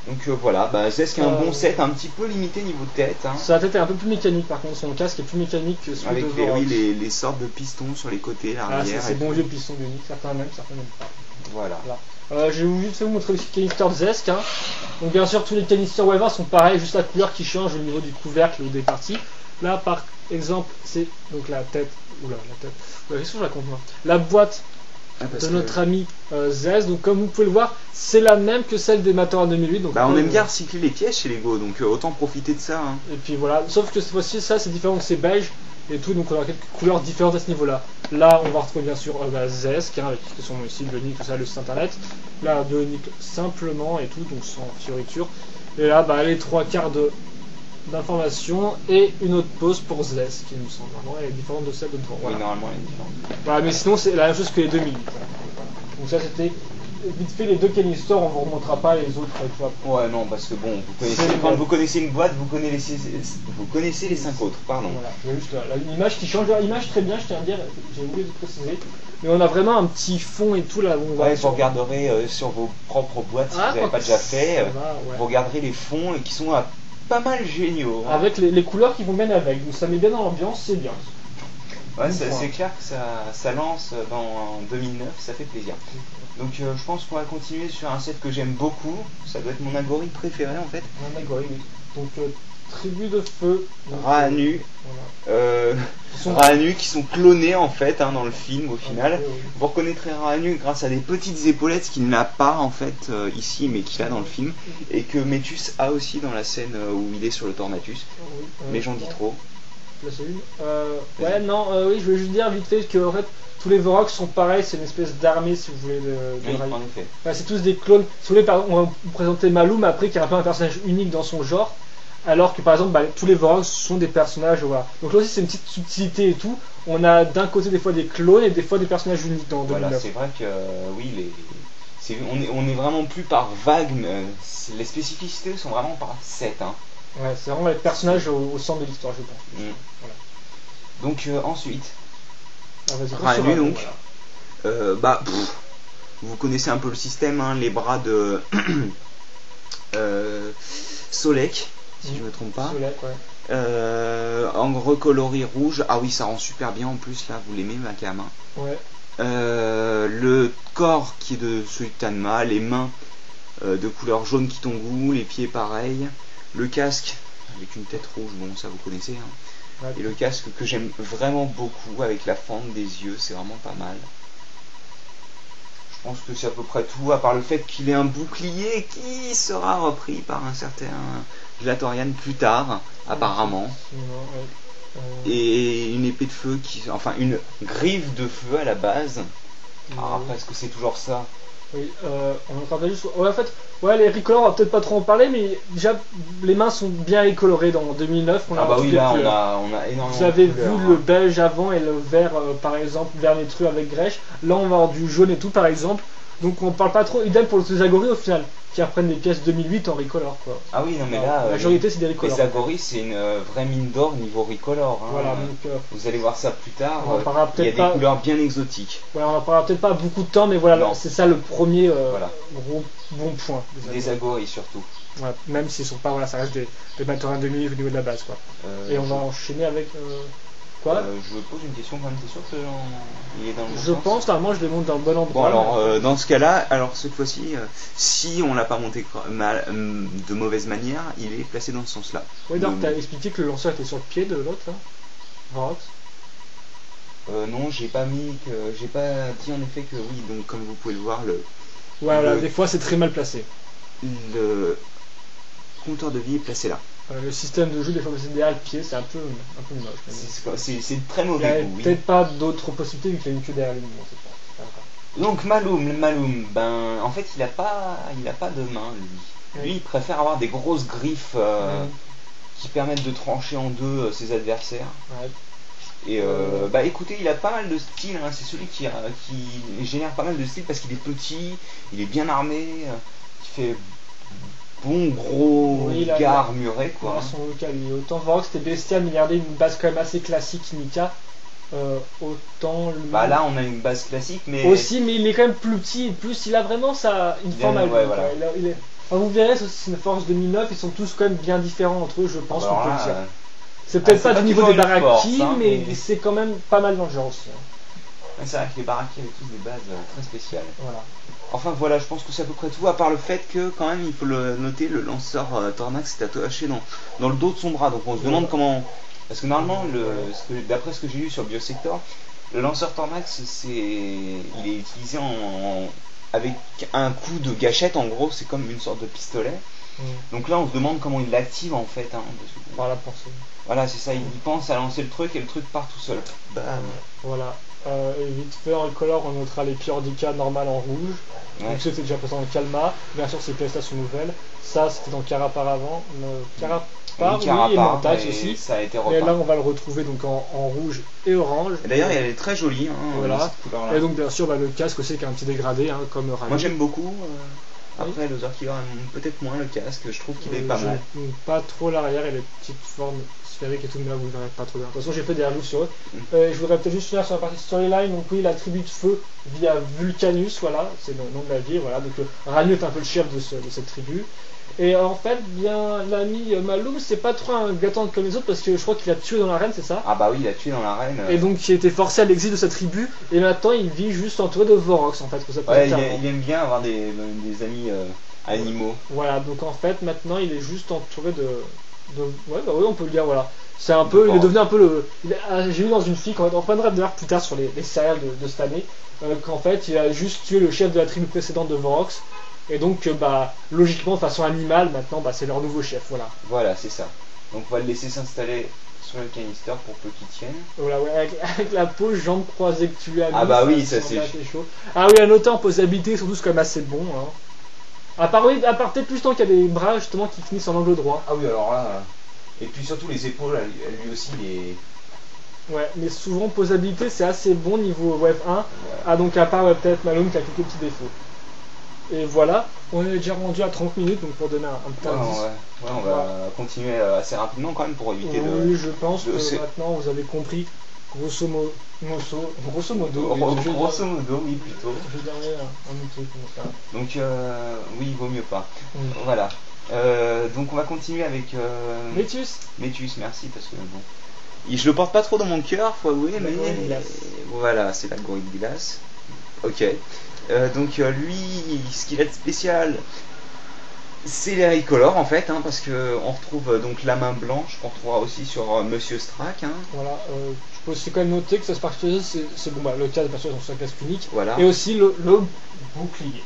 Donc voilà, Zesk a un bon set, un petit peu limité niveau tête. Hein. Sa tête est un peu plus mécanique par contre, son casque est plus mécanique que celui de Vorax. Avec les sortes de pistons sur les côtés, l'arrière. C'est bon vieux pistons bioniques, certains même pas. Voilà. J'ai voulu vous montrer le canister de Zesk. Hein. Donc bien sûr tous les canisters Weva sont pareils, juste la couleur qui change au niveau du couvercle ou des parties. Là par exemple c'est donc la tête. Qu'est-ce que je raconte moi? La boîte de notre ami Zesk. Donc comme vous pouvez le voir, c'est la même que celle des Matoran 2008. Donc on aime bien recycler les pièces chez Lego, donc autant profiter de ça. Hein. Et puis voilà, sauf que cette fois-ci ça c'est différent, c'est beige et tout, donc on aura quelques couleurs différentes à ce niveau-là. Là on va retrouver bien sûr Zesk, avec son nom ici, bionique, tout ça, le site internet. Là bionique simplement et tout, donc sans fioriture. Et là les 3/4 d'informations et une autre pause pour Zesk, qui me semble. Normalement elle est différente de celle de devant. Voilà. Oui, normalement elle est différente. Voilà, mais sinon c'est la même chose que les 2008. Donc ça c'était vite fait les deux canisters, on vous remontrera pas les autres. Ouais, non, parce que bon, quand vous connaissez une boîte, vous connaissez les 5 autres, pardon. Voilà, il y a juste une image qui change, l'image très bien, je tiens à dire, j'ai oublié de préciser. Mais on a vraiment un petit fond et tout là. Vous regarderez sur vos propres boîtes si vous n'avez pas déjà fait. Vous regarderez les fonds qui sont pas mal géniaux. Hein. Avec les couleurs qui vont bien avec, donc ça met bien dans l'ambiance, c'est bien. Ouais, c'est clair que ça lance en 2009, ça fait plaisir. Donc je pense qu'on va continuer sur un set que j'aime beaucoup. Ça doit être mon Agori préféré en fait. Un Agori, oui. Donc tribu de feu. Raanu. Raanu qui sont clonés en fait dans le film au final. Vous reconnaîtrez Raanu grâce à des petites épaulettes qu'il n'a pas en fait ici mais qu'il a dans le film. Et que Metus a aussi dans la scène où il est sur le Tornatus. Mais j'en dis trop. Là c'est une. Oui, je voulais juste dire vite fait que en fait tous les Vorax sont pareils, c'est une espèce d'armée si vous voulez en effet. C'est tous des clones. Si vous voulez, on va vous présenter Malum après qui est un peu un personnage unique dans son genre. Alors que par exemple, tous les Vorox sont des personnages, voilà. Donc là aussi, c'est une petite subtilité et tout. On a d'un côté des fois des clones et des fois des personnages uniques dans 2009. Voilà, c'est vrai que oui, on est vraiment plus par vague, mais les spécificités sont vraiment par set. Hein. Ouais, c'est vraiment les personnages au centre de l'histoire, je pense. Voilà. Donc ensuite, Ranu, donc. Voilà. Vous connaissez un peu le système, hein, les bras de Solek, si je me trompe pas. Solek, ouais. En recoloris rouge. Ah oui, ça rend super bien en plus là, vous l'aimez ma cam. Hein. Ouais. Le corps qui est de celui de Tanma, les mains de couleur jaune Kitongu, les pieds pareil, le casque avec une tête rouge, bon ça vous connaissez. Hein. Ouais. Et le casque que j'aime vraiment beaucoup avec la fente des yeux, c'est vraiment pas mal. Je pense que c'est à peu près tout, à part le fait qu'il ait un bouclier qui sera repris par un certain Glatorian plus tard, apparemment. Et une épée de feu, enfin une griffe de feu à la base. Alors après, est-ce que c'est toujours ça? Oui, on rappelle juste. Ouais, en fait, ouais, les recolors, on va peut-être pas trop en parler, mais déjà, les mains sont bien recolorées dans 2009. Ah bah oui, là, on a énormément. Vous avez vu le beige avant et le vert, par exemple, vert Nétru avec Grèche. Là, on va avoir du jaune et tout, par exemple. Donc, on parle pas trop. Idem pour les Zagori au final, qui reprennent des pièces 2008 en recolor, quoi. Ah oui, non, mais là, la majorité, c'est des recolors. Les Zagori, c'est une vraie mine d'or niveau recolor. Hein. Voilà, donc, vous allez voir ça plus tard. Il y a des couleurs bien exotiques. Ouais, on en parlera peut-être pas beaucoup de temps, mais voilà, c'est ça le premier gros bon point. Des Zagori surtout. Ouais, même s'ils sont pas, voilà, ça reste des Batorans 2000 au niveau de la base, quoi. Et on va enchaîner avec quoi je pose une question quand même, t'es sûr qu'il est dans le bon sens? Je pense, moi je le monte dans le bon endroit. Bon alors, dans ce cas-là, alors cette fois-ci, si on l'a pas monté de mauvaise manière, il est placé dans ce sens-là. Oui, donc t'as expliqué que le lanceur était sur le pied de l'autre, là Vorox. Non, j'ai pas dit en effet que oui, donc comme vous pouvez le voir, voilà, des fois c'est très mal placé. Le compteur de vie est placé là. Le système de jeu, des fois c'est derrière le pied, c'est un peu moche. C'est très mauvais goût. Il n'y a peut-être pas d'autres possibilités vu qu'il y a une queue derrière lui. Donc Maloum, ben en fait il a pas de main lui. Lui il préfère avoir des grosses griffes qui permettent de trancher en deux ses adversaires. Ouais. Et bah écoutez, il a pas mal de style, hein. C'est celui qui génère pas mal de style parce qu'il est petit, il est bien armé, qui fait bon gros gars armuré quoi. Son local, autant Vorox c'était bestial, mais il gardait une base quand même assez classique Nika. Autant lui... Bah là on a une base classique mais... Aussi, mais il est quand même plus petit, plus il a vraiment une forme à lui. Voilà. Enfin, vous verrez, c'est une force 2009, ils sont tous quand même bien différents entre eux, je pense qu'on peut le dire. C'est peut-être pas du niveau des Baraki, mais c'est quand même pas mal dans le genre aussi. C'est vrai que les Baraki avaient tous des bases très spéciales. Voilà. Enfin voilà, je pense que c'est à peu près tout, à part le fait que quand même il faut le noter, le lanceur Tornax est attaché dans le dos de son bras, donc on se demande comment... Parce que normalement, d'après ce que j'ai lu sur Biosector, le lanceur Tornax, il est utilisé avec un coup de gâchette, en gros c'est comme une sorte de pistolet. Donc là on se demande comment il l'active en fait. Hein, par la pensée. Voilà, c'est ça, il pense à lancer le truc et le truc part tout seul. Bam. Voilà. Et vite fait, en color, on notera les Piordika normales en rouge. Ouais. Donc c'était déjà présent dans Kalma. Bien sûr, ces pièces-là sont nouvelles. Ça, c'était dans Carapar avant. Carapar, oui, et Montage aussi. Ça a été et là, on va le retrouver donc en rouge et orange. D'ailleurs, elle est très jolie. Hein, voilà. Et donc, bien sûr, le casque aussi, qui a un petit dégradé, hein, comme Rami. Moi, j'aime beaucoup. Après, le Zorkiller aime peut-être moins le casque. Je trouve qu'il est pas mal. Pas trop l'arrière et les petites formes sphériques et tout, mais là vous ne verrez pas trop bien. De toute façon, j'ai fait des reviews sur eux. Je voudrais peut-être juste finir sur la partie storyline. Donc, oui, la tribu de feu via Vulcanus, voilà, c'est le nom de la ville. Voilà. Donc, Ranu est un peu le chef de cette tribu. Et en fait, bien, l'ami Maloum, c'est pas trop un gâteau comme les autres parce que je crois qu'il a tué dans l'arène, c'est ça? Ah, bah oui, il a tué dans l'arène. Et donc, il a été forcé à l'exil de sa tribu. Et maintenant, il vit juste entouré de Vorox en fait. Que ça ouais, il aime bien avoir des amis animaux. Voilà, donc en fait, maintenant, il est juste entouré de... Ouais, bah oui, on peut le dire, voilà. C'est un peu, il est devenu un peu le... J'ai vu dans une fille, on reviendra d'ailleurs plus tard sur les céréales de cette année, qu'en fait, il a juste tué le chef de la tribu précédente de Vorox. Et donc, bah, logiquement, de façon animale, maintenant, bah, c'est leur nouveau chef, voilà. Voilà, c'est ça. Donc, on va le laisser s'installer sur le canister pour peu qu'il tienne. Voilà, ouais, avec la peau, jambes croisées que tu lui as mis. Ah bah oui, ça c'est chaud. Ah oui, à noter en posabilité, ils sont tous quand même assez bons, hein. À part peut-être plus tant qu'il y a des bras justement qui finissent en angle droit. Ah oui, alors là. Et puis surtout les épaules, lui aussi, Ouais, mais souvent posabilité c'est assez bon niveau Wave 1. Ah donc à part peut-être Malone qui a quelques petits défauts. Et voilà, on est déjà rendu à 30 minutes, donc pour donner un petit indice. Ouais, on va continuer assez rapidement quand même pour éviter de... Oui, je pense que maintenant vous avez compris, grosso modo, oui, plutôt. Je dirais un autre truc comme ça. Donc, oui, il vaut mieux pas. Voilà. Donc on va continuer avec... Métus, merci, parce que bon... Je le porte pas trop dans mon cœur, faut avouer, mais... Voilà, c'est la gorille de glace. Ok. Donc lui, ce qu'il a de spécial, c'est les recolors en fait, hein, parce que on retrouve donc la main blanche qu'on retrouvera aussi sur Monsieur Strack. Hein. Voilà, je peux aussi quand même noter que ça se particulier, c'est bon, le cas de personnage dans sa classe unique, voilà. Et aussi le bouclier.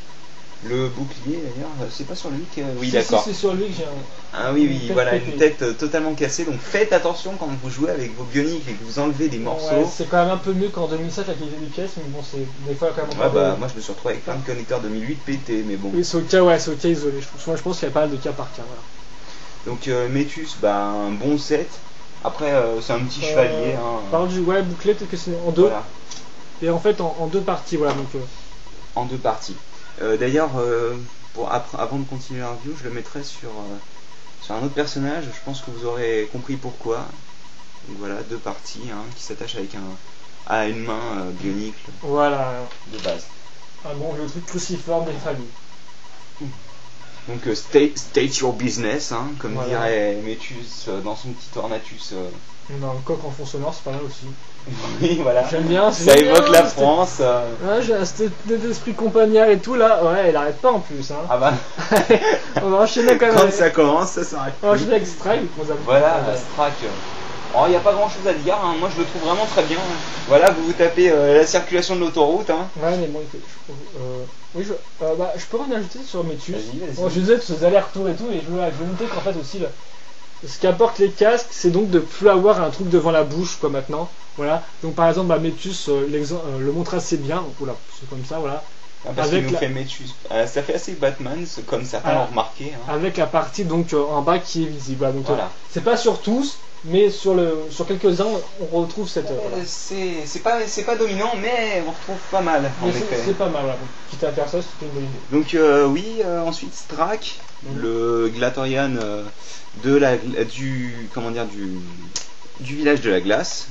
Le bouclier d'ailleurs, c'est pas sur lui que... Oui, d'accord. Si, c'est sur lui que j'ai un... Ah oui, voilà, une tête totalement cassée. Donc faites attention quand vous jouez avec vos bioniques et que vous enlevez des morceaux. Ouais, c'est quand même un peu mieux qu'en 2007 la qualité des pièces, mais bon, c'est des fois quand même... Moi je me suis retrouvé avec plein de connecteurs 2008 pétés, mais bon. Oui, c'est au cas isolé. Je pense qu'il y a pas mal de cas par cas, voilà. Donc Métus, un bon set. Après, c'est un petit chevalier. Par contre, bouclé, peut-être que c'est en deux. Voilà. Et en fait, en deux parties, voilà. Donc, en deux parties. D'ailleurs, avant de continuer la review, je le mettrai sur un autre personnage. Je pense que vous aurez compris pourquoi. Donc voilà, deux parties qui s'attachent avec à une main bionique. Voilà. De base. Ah bon, le truc cruciforme des familles. Donc state your business, comme dirait Métus dans son petit ornatus. Dans le coq en fond sonore, c'est pas mal aussi. Oui, voilà. J'aime bien. Ça évoque la France. Ouais, j'ai cet esprit compagnard et tout là. Ouais, il arrête pas en plus. Ah bah. On va enchaîner quand même. Quand ça commence, ça s'arrête. On va enchaîner avec Strike. Voilà, Strike. Oh, il n'y a pas grand chose à dire, moi je le trouve vraiment très bien. Voilà, vous tapez la circulation de l'autoroute. Ouais, mais bon, je peux en ajouter sur Métus. Vas-y. Bon, je disais ces allers-retours et tout, et je veux noter qu'en fait aussi, ce qu'apportent les casques, c'est donc de plus avoir un truc devant la bouche, quoi, maintenant. Voilà. Donc par exemple, Métus le montre assez bien. Oula, c'est comme ça, voilà. Parce qu'il nous fait Métus. Ça fait assez Batman, comme certains l'ont remarqué. Avec la partie donc en bas qui est visible. Donc voilà. C'est pas sur tous. Mais sur quelques-uns, on retrouve cette... C'est pas dominant, mais on retrouve pas mal, en effet. C'est pas mal, voilà. Quitte à faire ça, c'était une bonne idée. Donc, ensuite, Strack, le Glatorian du village de la glace.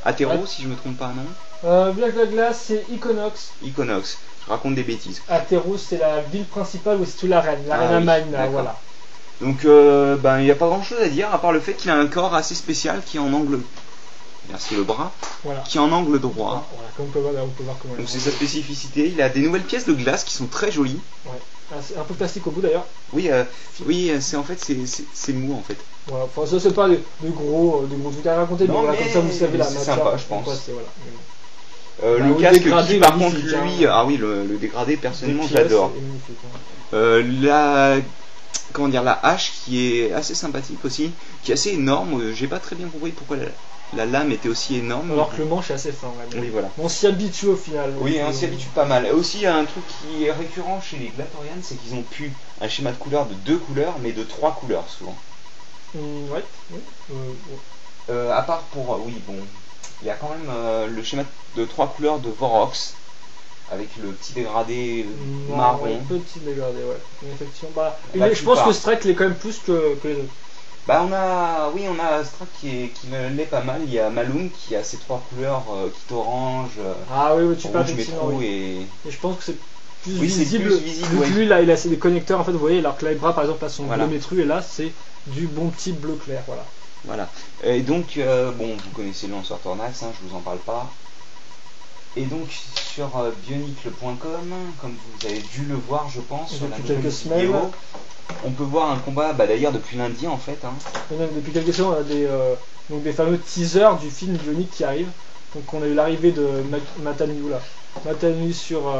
Atero, si je me trompe pas, non Village de la glace, c'est Equinox. Equinox, je raconte des bêtises. Atero, c'est la ville principale où se trouve la reine à Magna, voilà. Donc il n'y a pas grand chose à dire à part le fait qu'il a un corps assez spécial qui est en angle. Merci le bras. Voilà. Qui est en angle droit. Voilà, comme on peut voir comment. Donc c'est sa spécificité. Il a des nouvelles pièces de glace qui sont très jolies. Ouais. Un peu plastique au bout d'ailleurs. Oui, c'est en fait c'est mou en fait. Voilà. Enfin ça c'est pas de gros trucs à raconter, mais voilà, comme ça vous savez la matière. C'est sympa, je pense. Voilà. Le casque qui par contre lui, le dégradé personnellement je l'adore. La hache qui est assez sympathique aussi, qui est assez énorme. J'ai pas très bien compris pourquoi la lame était aussi énorme. Alors que le manche est assez fin. Oui, voilà. On s'y habitue au final. Oui, on s'y habitue pas mal. Et aussi, il y a un truc qui est récurrent chez les Glatorians, c'est qu'ils ont pu un schéma de couleurs de 2 couleurs, mais de 3 couleurs souvent. Ouais. À part pour. Il y a quand même le schéma de 3 couleurs de Vorox. Avec le petit dégradé marron. Petit dégradé, ouais. Effectivement. Je pense que Strack l'est quand même plus que les autres. On a Strack qui l'est pas mal. Il y a Malum qui a ces 3 couleurs, qui est orange, tu parles effectivement. Et je pense que c'est plus visible. Vu que lui, là, il a des connecteurs, en fait, vous voyez, alors que là, les bras, par exemple, là, sont bleu métru, et là, c'est du bon petit bleu clair, voilà. Et donc, vous connaissez le lanceur Tornax, je vous en parle pas. Et donc sur bionicle.com, comme vous avez dû le voir je pense sur la nouvelle vidéo, on peut voir un combat d'ailleurs depuis lundi en fait. Et même depuis quelques semaines on a des fameux teasers du film Bionic qui arrive. Donc on a eu l'arrivée de Matanu sur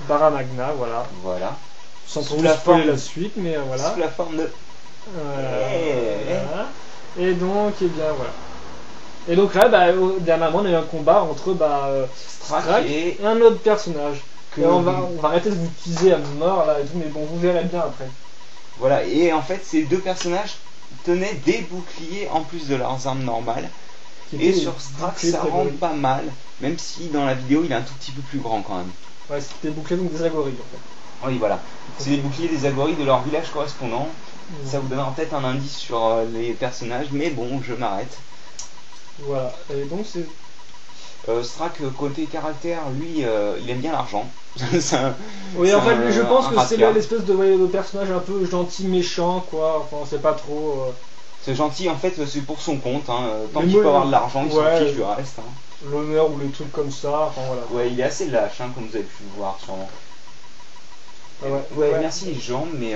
Barra Magna, voilà. Sans trop spoiler la suite, mais voilà. Sous la forme de... Voilà. Et donc, voilà. Et donc là, dernièrement, on a eu un combat entre Strack et un autre personnage. Et on va arrêter de vous teaser à mort là et tout, mais bon, vous verrez bien après. Voilà, et en fait, ces deux personnages tenaient des boucliers en plus de leurs armes normales. Et sur Strax, ça rend pas mal, même si dans la vidéo il est un tout petit peu plus grand quand même. Ouais, c'est des boucliers donc des agoris en fait. Oui, voilà. C'est des boucliers des agoris de leur village correspondant. Ça vous donnera peut-être un indice sur les personnages, mais bon, je m'arrête. Voilà, et donc c'est... Strax, côté caractère, lui, il aime bien l'argent. Oui, en fait, lui, je pense que c'est l'espèce de personnage un peu gentil, méchant, quoi. Enfin, c'est pas trop... C'est gentil, en fait, c'est pour son compte. Hein. Tant qu'il peut avoir de l'argent, il s'en fiche du reste. Hein. L'honneur ou les trucs comme ça, enfin voilà. Ouais, il est assez lâche, hein, comme vous avez pu le voir, sûrement. Ah ouais, ouais, merci les jambes, mais...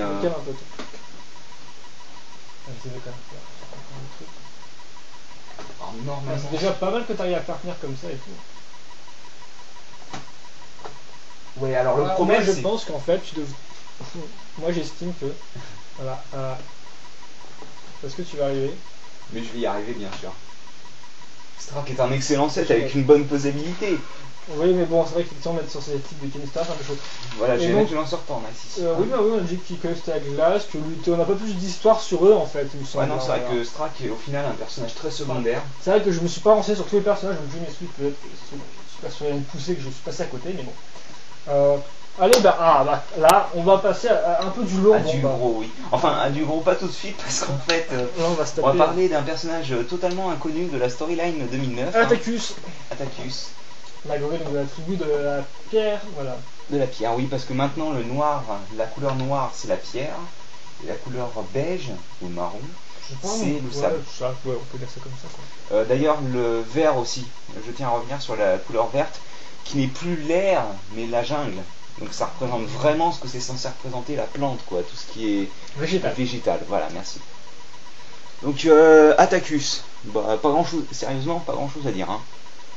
C'est déjà pas mal que tu arrives à faire tenir comme ça et tout. Ouais, alors le problème, moi je pense qu'en fait, moi j'estime que... Voilà. Est-ce que tu vas arriver? Mais je vais y arriver, bien sûr. Strax est un excellent set avec une bonne posabilité. Oui, mais bon, c'est vrai qu'effectivement, mettre sur ces types de Kenny-Star, c'est un peu chaud. Voilà, je vais mettre une lanceur-temps, ici. Oui, bah oui, on a dit qu'ils connaissaient la glace, que lui, on n'a pas plus d'histoire sur eux en fait, il me semble. Ouais, non, c'est vrai que Strax est au final un personnage très secondaire. C'est vrai que je me suis pas renseigné sur tous les personnages, donc je m'explique peut-être que je suis pas sur une poussée que je suis passé à côté, mais bon. Allez, là, on va passer à un peu du lourd. Du gros, oui. Enfin, à du gros, pas tout de suite, parce qu'en fait, on va parler d'un personnage totalement inconnu de la storyline 2009. Atacus. Atacus. Malgré de la tribu de la pierre, voilà. De la pierre, oui, parce que maintenant le noir, la couleur noire c'est la pierre, et la couleur beige ou marron, c'est le sable. Ouais, on peut dire ça comme ça, quoi. D'ailleurs, le vert aussi, je tiens à revenir sur la couleur verte, qui n'est plus l'air, mais la jungle. Donc ça représente vraiment ce que c'est censé représenter la plante, quoi, tout ce qui est végétal. Voilà, merci. Donc Atacus, bah, pas grand chose, sérieusement, pas grand chose à dire, hein.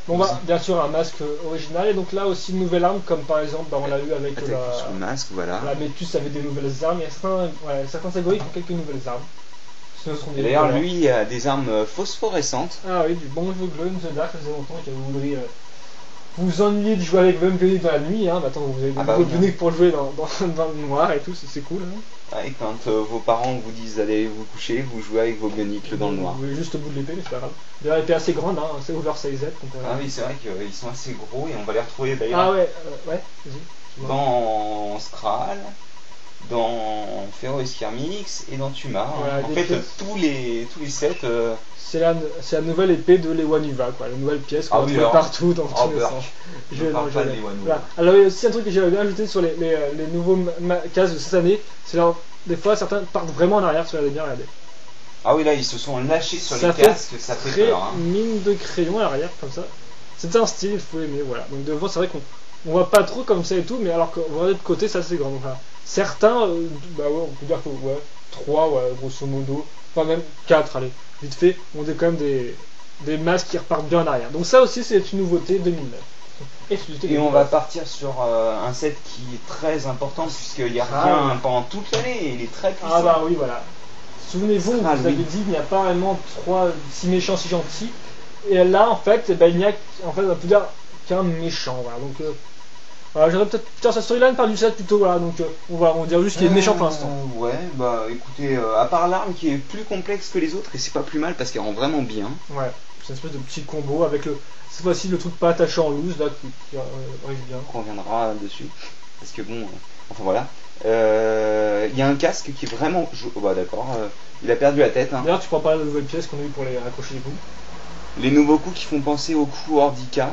Bon bah bien sûr un masque original et donc là aussi une nouvelle arme comme par exemple on l'a eu avec le masque, voilà. La Métus avait des nouvelles armes, il y a certains agoris qui ont quelques nouvelles armes. D'ailleurs lui il a des armes phosphorescentes. Ah oui, du bon vieux Glow in the Dark, ça faisait longtemps que vous voudriez vous ennuyer de jouer avec Bionic dans la nuit, hein. Maintenant vous avez des Bionic pour jouer dans le noir et tout, c'est cool. Hein. Ah, et quand vos parents vous disent d'aller vous coucher, vous jouez avec vos Bionic dans le noir. Vous voulez juste au bout de l'épée, mais c'est pas grave. D'ailleurs, l'épée est assez grande, hein, c'est oversized. Ah oui, c'est vrai qu'ils sont assez gros et on va les retrouver d'ailleurs. Ah ouais, vas-y. Dans Skral, dans Fero Skirmix et dans Tuma. Voilà, en fait, tous les sets. C'est la nouvelle épée de l'Ewanuva, quoi, la nouvelle pièce qu'on trouve partout dans tous les sens. Voilà. Alors il y a aussi un truc que j'avais bien ajouté sur les nouveaux casques de cette année, c'est des fois certains partent vraiment en arrière, sur la bien regarder. Ah oui, là ils se sont lâchés sur les casques, ça fait peur. Hein. Mine de crayon à l'arrière comme ça. C'est un style, il faut aimer, voilà. Donc devant c'est vrai qu'on voit pas trop comme ça et tout, mais alors que vous regardez de côté, ça c'est grand. Donc, voilà. Certains, bah ouais, on peut dire que 3, ouais, grosso modo, pas même 4, allez. Vite fait, on a quand même des masques qui repartent bien en arrière. Donc ça aussi c'est une nouveauté 2009. Et on va partir sur un set qui est très important puisqu'il n'y a rien pendant toute l'année, il est très puissant. Ah bah oui, voilà. Souvenez-vous, vous avez dit qu'il n'y a pas vraiment 3 si méchants, si gentils. Et là en fait, il n'y a on peut dire qu'un méchant. Voilà. Donc j'aurais peut-être faire sa storyline par du set plutôt, voilà. Donc on va dire juste qu'il est méchant pour l'instant. Ouais, bah écoutez, à part l'arme qui est plus complexe que les autres, et c'est pas plus mal parce qu'elle rend vraiment bien. Ouais, c'est une espèce de petit combo avec cette fois-ci le truc pas attaché en loose là qui arrive bien. On reviendra dessus. Parce que bon, enfin voilà. Il y a un casque qui est vraiment. Bah d'accord, il a perdu la tête. Hein. D'ailleurs, tu peux en parler de nouvelles pièces qu'on a eu pour les accrocher les coups. Les nouveaux coups qui font penser aux coups Ordica.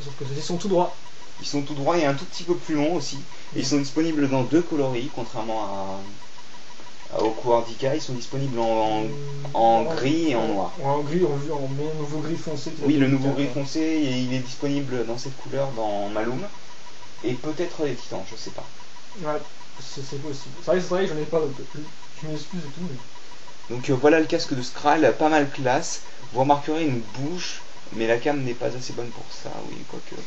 Sauf que ceux-ci sont tout droits. Ils sont tout droits et un tout petit peu plus longs aussi. Ils sont disponibles dans 2 coloris, contrairement au coups Ordica. Ils sont disponibles en gris et en noir. En gris, en nouveau gris foncé. Oui, le nouveau gris foncé, et il est disponible dans cette couleur dans Malum. Et peut-être les Titans, je sais pas. Ouais, c'est possible. C'est vrai que j'en ai pas d'autres. Je m'excuse et tout. Mais... Donc voilà le casque de Skral, pas mal classe. Vous remarquerez une bouche, mais la cam n'est pas assez bonne pour ça. Oui, quoique.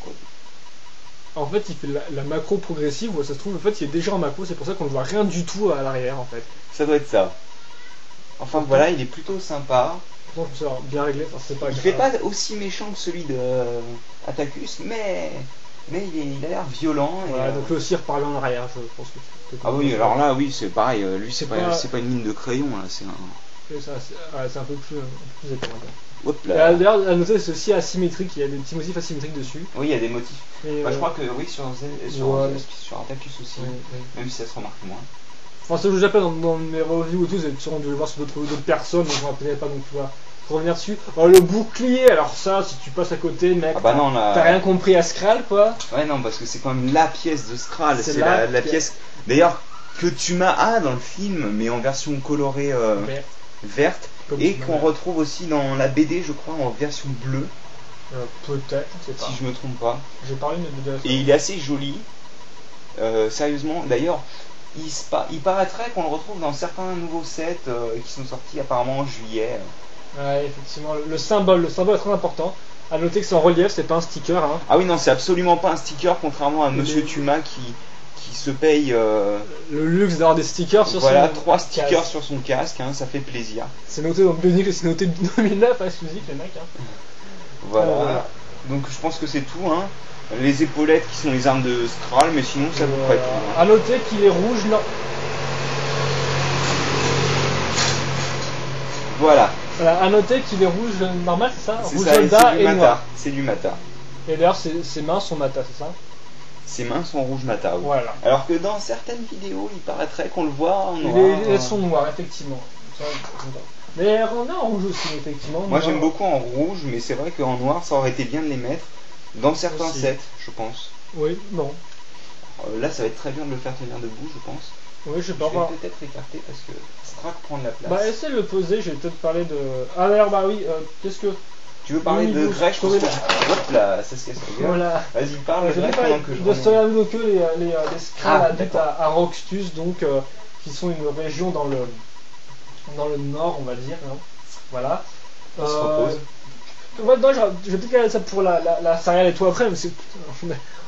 En fait, il fait la macro progressive, où ça se trouve, en fait, il est déjà en macro, c'est pour ça qu'on ne voit rien du tout à l'arrière, en fait. Ça doit être ça. Enfin voilà, il est plutôt sympa. Pourtant, je me suis bien réglé, enfin, c'est pas il fait pas aussi méchant que celui de Atacus, mais mais il a l'air violent. Voilà, et, donc le cire par en arrière, je pense que tu peux ah oui, alors là, oui, c'est pareil. Lui, c'est pas- pas une mine de crayon, là, c'est un. C'est un peu plus épais, on va dire. Hop Et là. d'ailleurs, à noter, c'est aussi asymétrique, il y a des petits motifs asymétriques dessus. Oui, il y a des motifs. Et, Je crois que oui, sur Artacus aussi, même si ça se remarque moins. Enfin, ça je vous appelle dans mes reviews et tout, vous avez sûrement dû le voir sur d'autres personnes, donc on va peut-être pas non plus revenir dessus. Le bouclier, alors ça, si tu passes à côté, mec, t'as rien compris à Skral, quoi. Ouais, non, parce que c'est quand même la pièce de Skral, c'est la pièce. D'ailleurs, que tu as dans le film, mais en version colorée verte, et qu'on retrouve aussi dans la BD, je crois, en version bleue. Peut-être, je sais pas. Si je me trompe pas. J'ai parlé de Et il est assez joli. Sérieusement, d'ailleurs, il paraîtrait qu'on le retrouve dans certains nouveaux sets qui sont sortis apparemment en juillet. Ouais, effectivement, le symbole est très important. À noter que c'est en relief, c'est pas un sticker. Hein. Ah oui, non, c'est absolument pas un sticker, contrairement à Monsieur Tuma qui se paye le luxe d'avoir des stickers sur voilà, son 3 stickers casque. sur son casque, hein, ça fait plaisir. C'est noté dans Bionic, c'est noté 2009 exclusif les mecs. Hein. Voilà. Donc je pense que c'est tout. Hein. Les épaulettes qui sont les armes de Skral, mais sinon ça vous prête tout. Hein. À noter qu'il est rouge. Voilà. À noter qu'il est rouge normal, c'est ça? Rouge ça, soldat et noir. C'est du mata. Et d'ailleurs ses mains sont mata, c'est ça? Ses mains sont rouge mata, oui. Voilà. Alors que dans certaines vidéos, il paraîtrait qu'on le voit en noir. Elles sont noires, effectivement. Mais elles en a en rouge aussi, effectivement. Moi j'aime beaucoup en rouge, mais c'est vrai qu'en noir, ça aurait été bien de les mettre dans certains sets, je pense. Oui, non. Là, ça va être très bien de le faire tenir debout, je pense. Oui, je sais pas. Je vais peut-être écarter parce que Strack prend de la place. Bah, essaie de le poser, je vais peut-être parler de. Ah, d'ailleurs, bah oui, qu'est-ce que. Tu veux parler de Grèche parce que... Hop là, ça se casse la gueule. Voilà. Vas-y, parle de Grèche pendant que je de Storybook que les Skrulls habitent d'accord. à Roxtus, donc, qui sont une région dans le nord, on va dire. Hein. Voilà. On se repose. Ouais, non, je vais peut-être garder ça pour la céréale et tout après, mais c'est.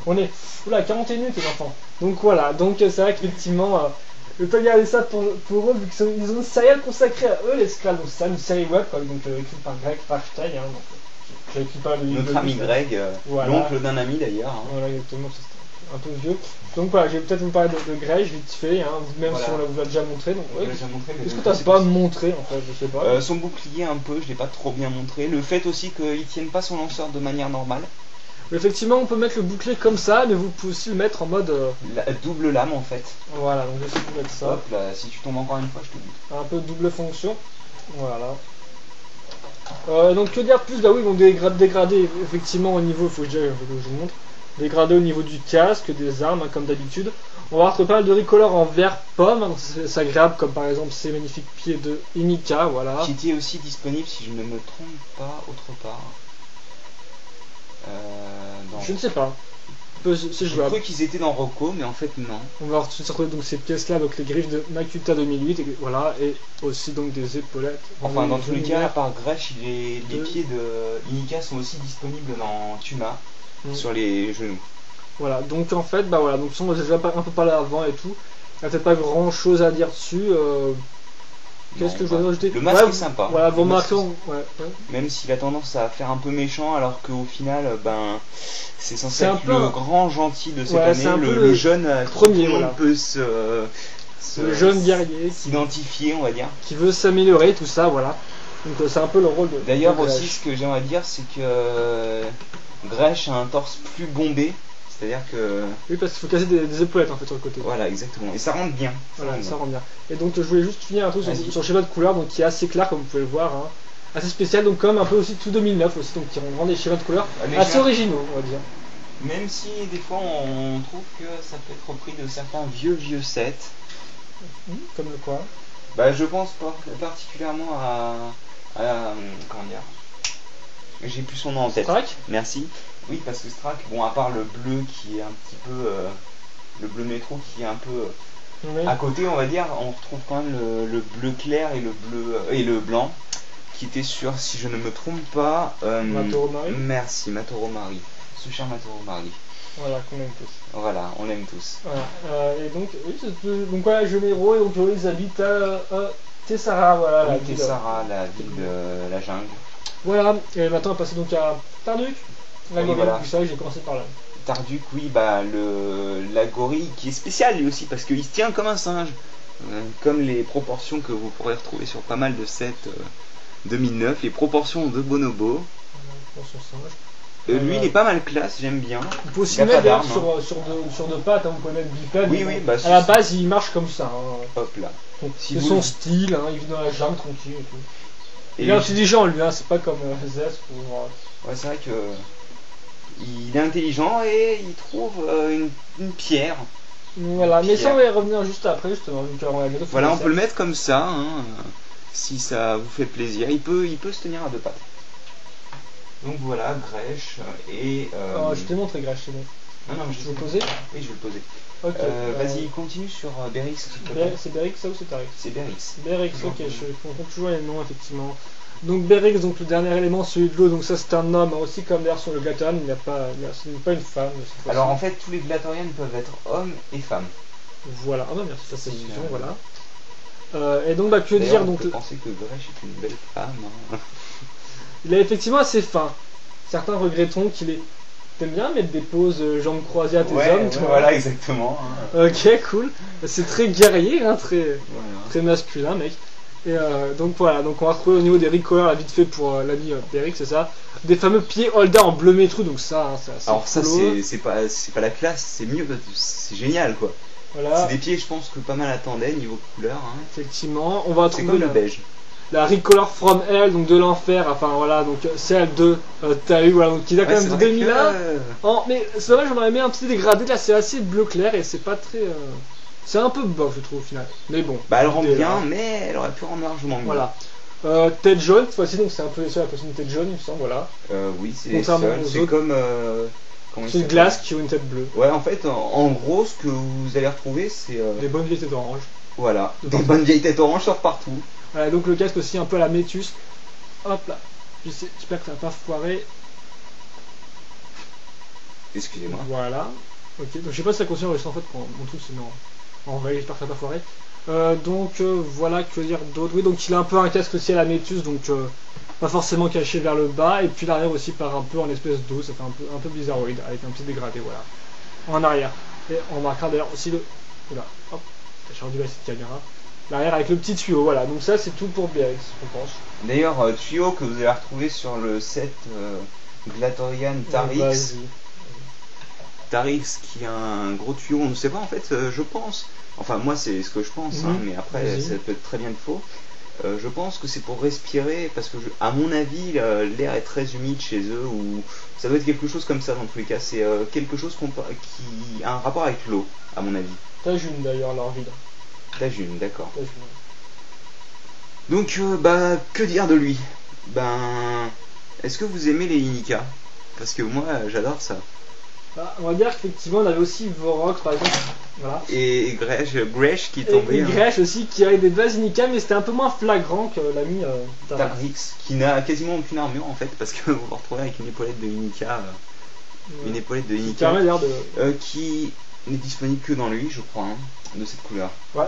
On est. Oula, 41 minutes, les enfants. Donc voilà, donc c'est vrai qu'effectivement. Je peux garder ça pour eux, vu qu'ils ont une série consacrée à eux, les Skrulls. Donc c'est une série web, quoi, donc écrite par Greg Parstein. Hein, j'ai écrit pas le Notre ami Greg, voilà. L'oncle d'un ami d'ailleurs. Hein. Voilà, exactement, c'est un peu vieux. Donc voilà, je vais peut-être vous parler de Greg vite fait, hein, même voilà. si on vous l'a déjà montré. Donc, ouais. Qu'est-ce que t'as t'as pas montré en fait, je sais pas. Son bouclier un peu, je l'ai pas trop bien montré. Le fait aussi qu'il tienne pas son lanceur de manière normale. Effectivement, on peut mettre le bouclier comme ça, mais vous pouvez aussi le mettre en mode. La double lame en fait. Voilà, donc j'essaie de mettre ça. Hop là, si tu tombes encore une fois, je te dis. Un peu double fonction. Voilà. Donc que dire plus? Bah oui, donc dégradé effectivement au niveau, faut que je vous montre. Dégradé au niveau du casque, des armes, hein, comme d'habitude. On va avoir pas mal de recolor en vert pomme, hein, donc c'est agréable, comme par exemple ces magnifiques pieds de Inika, voilà. Qui était aussi disponible, si je ne me trompe pas, autre part. Je ne sais pas. C'est jouable. Je crois qu'ils étaient dans Rocco, mais en fait non. On va retrouver donc ces pièces-là, donc les griffes de Makuta 2008, et voilà, et aussi donc des épaulettes. Enfin, dans tous les cas, par Grèche, les pieds de Inika sont aussi disponibles dans Tuma, sur les genoux. Voilà, donc en fait, bah voilà, donc on a déjà un peu parlé avant et tout. Il n'y a peut-être pas grand chose à dire dessus. Qu'est-ce que je dois rajouter? Le masque est sympa. Voilà, vos masques. Même s'il a tendance à faire un peu méchant, alors qu'au final, ben, c'est censé être le grand gentil de cette année, le jeune premier, tout le monde peut le jeune guerrier s'identifier, on va dire. Qui veut s'améliorer, tout ça, voilà. Donc c'est un peu le rôle de. D'ailleurs aussi, ce que j'aimerais dire, c'est que Grèche a un torse plus bombé. C'est-à-dire que... Oui, parce qu'il faut casser des épaulettes en fait sur le côté. Voilà, exactement. Et ça rentre bien. Voilà, ça rend bien. Et donc je voulais juste finir un truc sur le schéma de couleur, donc qui est assez clair comme vous pouvez le voir. Hein. Assez spécial, donc comme un peu aussi tout 2009 aussi, donc qui rend des schémas de couleur assez originaux, on va dire. Même si des fois on trouve que ça peut être repris de certains vieux sets. Comme le quoi? Bah je pense particulièrement à comment dire, j'ai plus son nom en tête. Strack. Merci. Oui, parce que Strack, bon, à part le bleu qui est un petit peu, le bleu métro qui est un peu à côté, on va dire, on retrouve quand même le bleu clair et le bleu et le blanc qui était sur, si je ne me trompe pas, Matoro Mari. Merci, Matoro Mari, ce cher Matoro Mari. Voilà, qu'on aime tous. Voilà, on l'aime tous. Voilà. Et donc, oui, donc voilà, jeune héros, et donc ils habitent à Tessara, voilà. Oui, Tessara, la ville de la jungle. Voilà, et maintenant on va passer donc à Tarduc. Oui, voilà. Vous savez, j'ai commencé par là. Tarduc, oui, bah la gorille qui est spéciale lui aussi parce qu'il se tient comme un singe. Comme les proportions que vous pourrez retrouver sur pas mal de sets 2009, les proportions de Bonobo. Lui il est pas mal classe, j'aime bien. Il peut aussi mettre d'ailleurs sur deux pattes, hein, vous pouvez mettre bipède. Oui, oui, bah, à la base il marche comme ça. Hein. Hop là. C'est son style, hein, il vit dans la jungle tranquille et tout. Il est intelligent lui, hein, c'est pas comme Zest. Ouais, c'est vrai que il est intelligent et il trouve une pierre. Voilà, mais ça on va y revenir juste après justement. Voilà, on peut le mettre comme ça, hein, si ça vous fait plaisir. Il peut se tenir à deux pattes. Donc voilà, Grèche et... je t'ai montré Grèche, c'est bon. Non, mais je vais le poser. Oui, je vais le poser. Okay, vas-y, continue sur Berix. C'est Berix ça ou c'est Tarix? C'est Berix. Berix, ok, je comprends toujours les noms effectivement. Donc Berix, donc le dernier élément, celui de l'eau, donc ça c'est un homme, aussi comme d'ailleurs sur le Glatorian, ce n'est pas une femme. Alors en fait, tous les Glatorians peuvent être hommes et femmes. Voilà, ah bah merci pour cette précision, voilà. Et donc bah que dire donc... On peut penser que Grèche est une belle femme. Hein. Il est effectivement assez fin. Certains regretteront qu'il est... T'aimes bien mettre des poses jambes croisées à tes hommes, toi? Voilà, exactement. Hein. Ok, cool. C'est très guerrier, hein, très masculin, mec. Et donc voilà, donc on va retrouver au niveau des recolors, là vite fait pour l'ami Berix, c'est ça. Des fameux pieds Holda en bleu métru, donc ça, hein, c'est assez alors ça, c'est pas la classe, c'est mieux, c'est génial quoi. Voilà. C'est des pieds, je pense que pas mal attendaient niveau couleur. Hein. Effectivement, on va trouver comme le beige. La Recolor from Hell, donc de l'enfer, enfin voilà, donc celle de t'as eu, voilà, donc qui date quand même de 2001. Mais c'est vrai, j'en aurais mis un petit dégradé, là c'est assez bleu clair et c'est pas très. C'est un peu bof, je trouve au final. Mais bon. Bah elle rend bien, mais elle aurait pu rendre largement mieux. Voilà. Tête jaune, cette fois-ci, donc c'est un peu les seuls à passer une tête jaune, il me semble, voilà. Oui, c'est les seuls. C'est comme. C'est une glace qui a une tête bleue. Ouais, en fait, en gros, ce que vous allez retrouver, c'est. Des bonnes vieilles têtes oranges. Voilà, des bonnes vieilles têtes oranges sortent partout. Voilà, donc le casque aussi un peu à la Métus. Hop là. J'espère que ça va pas foirer. Excusez-moi. Voilà. Ok, donc je sais pas si ça continue en fait quand mon truc c'est en vrai, j'espère que ça va pas foirer. Voilà, que dire d'autre. Oui, donc il a un peu un casque aussi à la Métus, donc pas forcément caché vers le bas. Et puis l'arrière aussi part un peu en espèce d'eau, ça fait un peu bizarroïde, avec un petit dégradé, voilà. En arrière. Et on remarquera d'ailleurs aussi le. Oula, hop, j'ai rendu là cette caméra. L'arrière avec le petit tuyau, voilà, donc ça c'est tout pour Berix, je pense. D'ailleurs, tuyau que vous allez retrouver sur le set Glatorian Tarix. Tarix qui a un gros tuyau, on ne sait pas en fait, je pense, enfin moi c'est ce que je pense, hein, mais après ça peut être très bien de faux. Je pense que c'est pour respirer, parce que à mon avis l'air est très humide chez eux, ou ça doit être quelque chose comme ça dans tous les cas, c'est quelque chose qui a un rapport avec l'eau, à mon avis. Tajune d'ailleurs, leur vide. Tajune, d'accord. Donc, bah, que dire de lui? Ben, est-ce que vous aimez les Inika? Parce que moi, j'adore ça. Bah, on va dire qu'effectivement, on avait aussi Vorok, par exemple. Voilà. Et Grèche qui est tombé. Et Grèche aussi, qui avait des bases Inika, mais c'était un peu moins flagrant que l'ami Tarix, qui n'a quasiment aucune armure en fait, parce que vous vous retrouvez avec une épaulette de Inika. Une épaulette de Inika. Qui n'est disponible que dans lui, je crois, hein, de cette couleur. Ouais.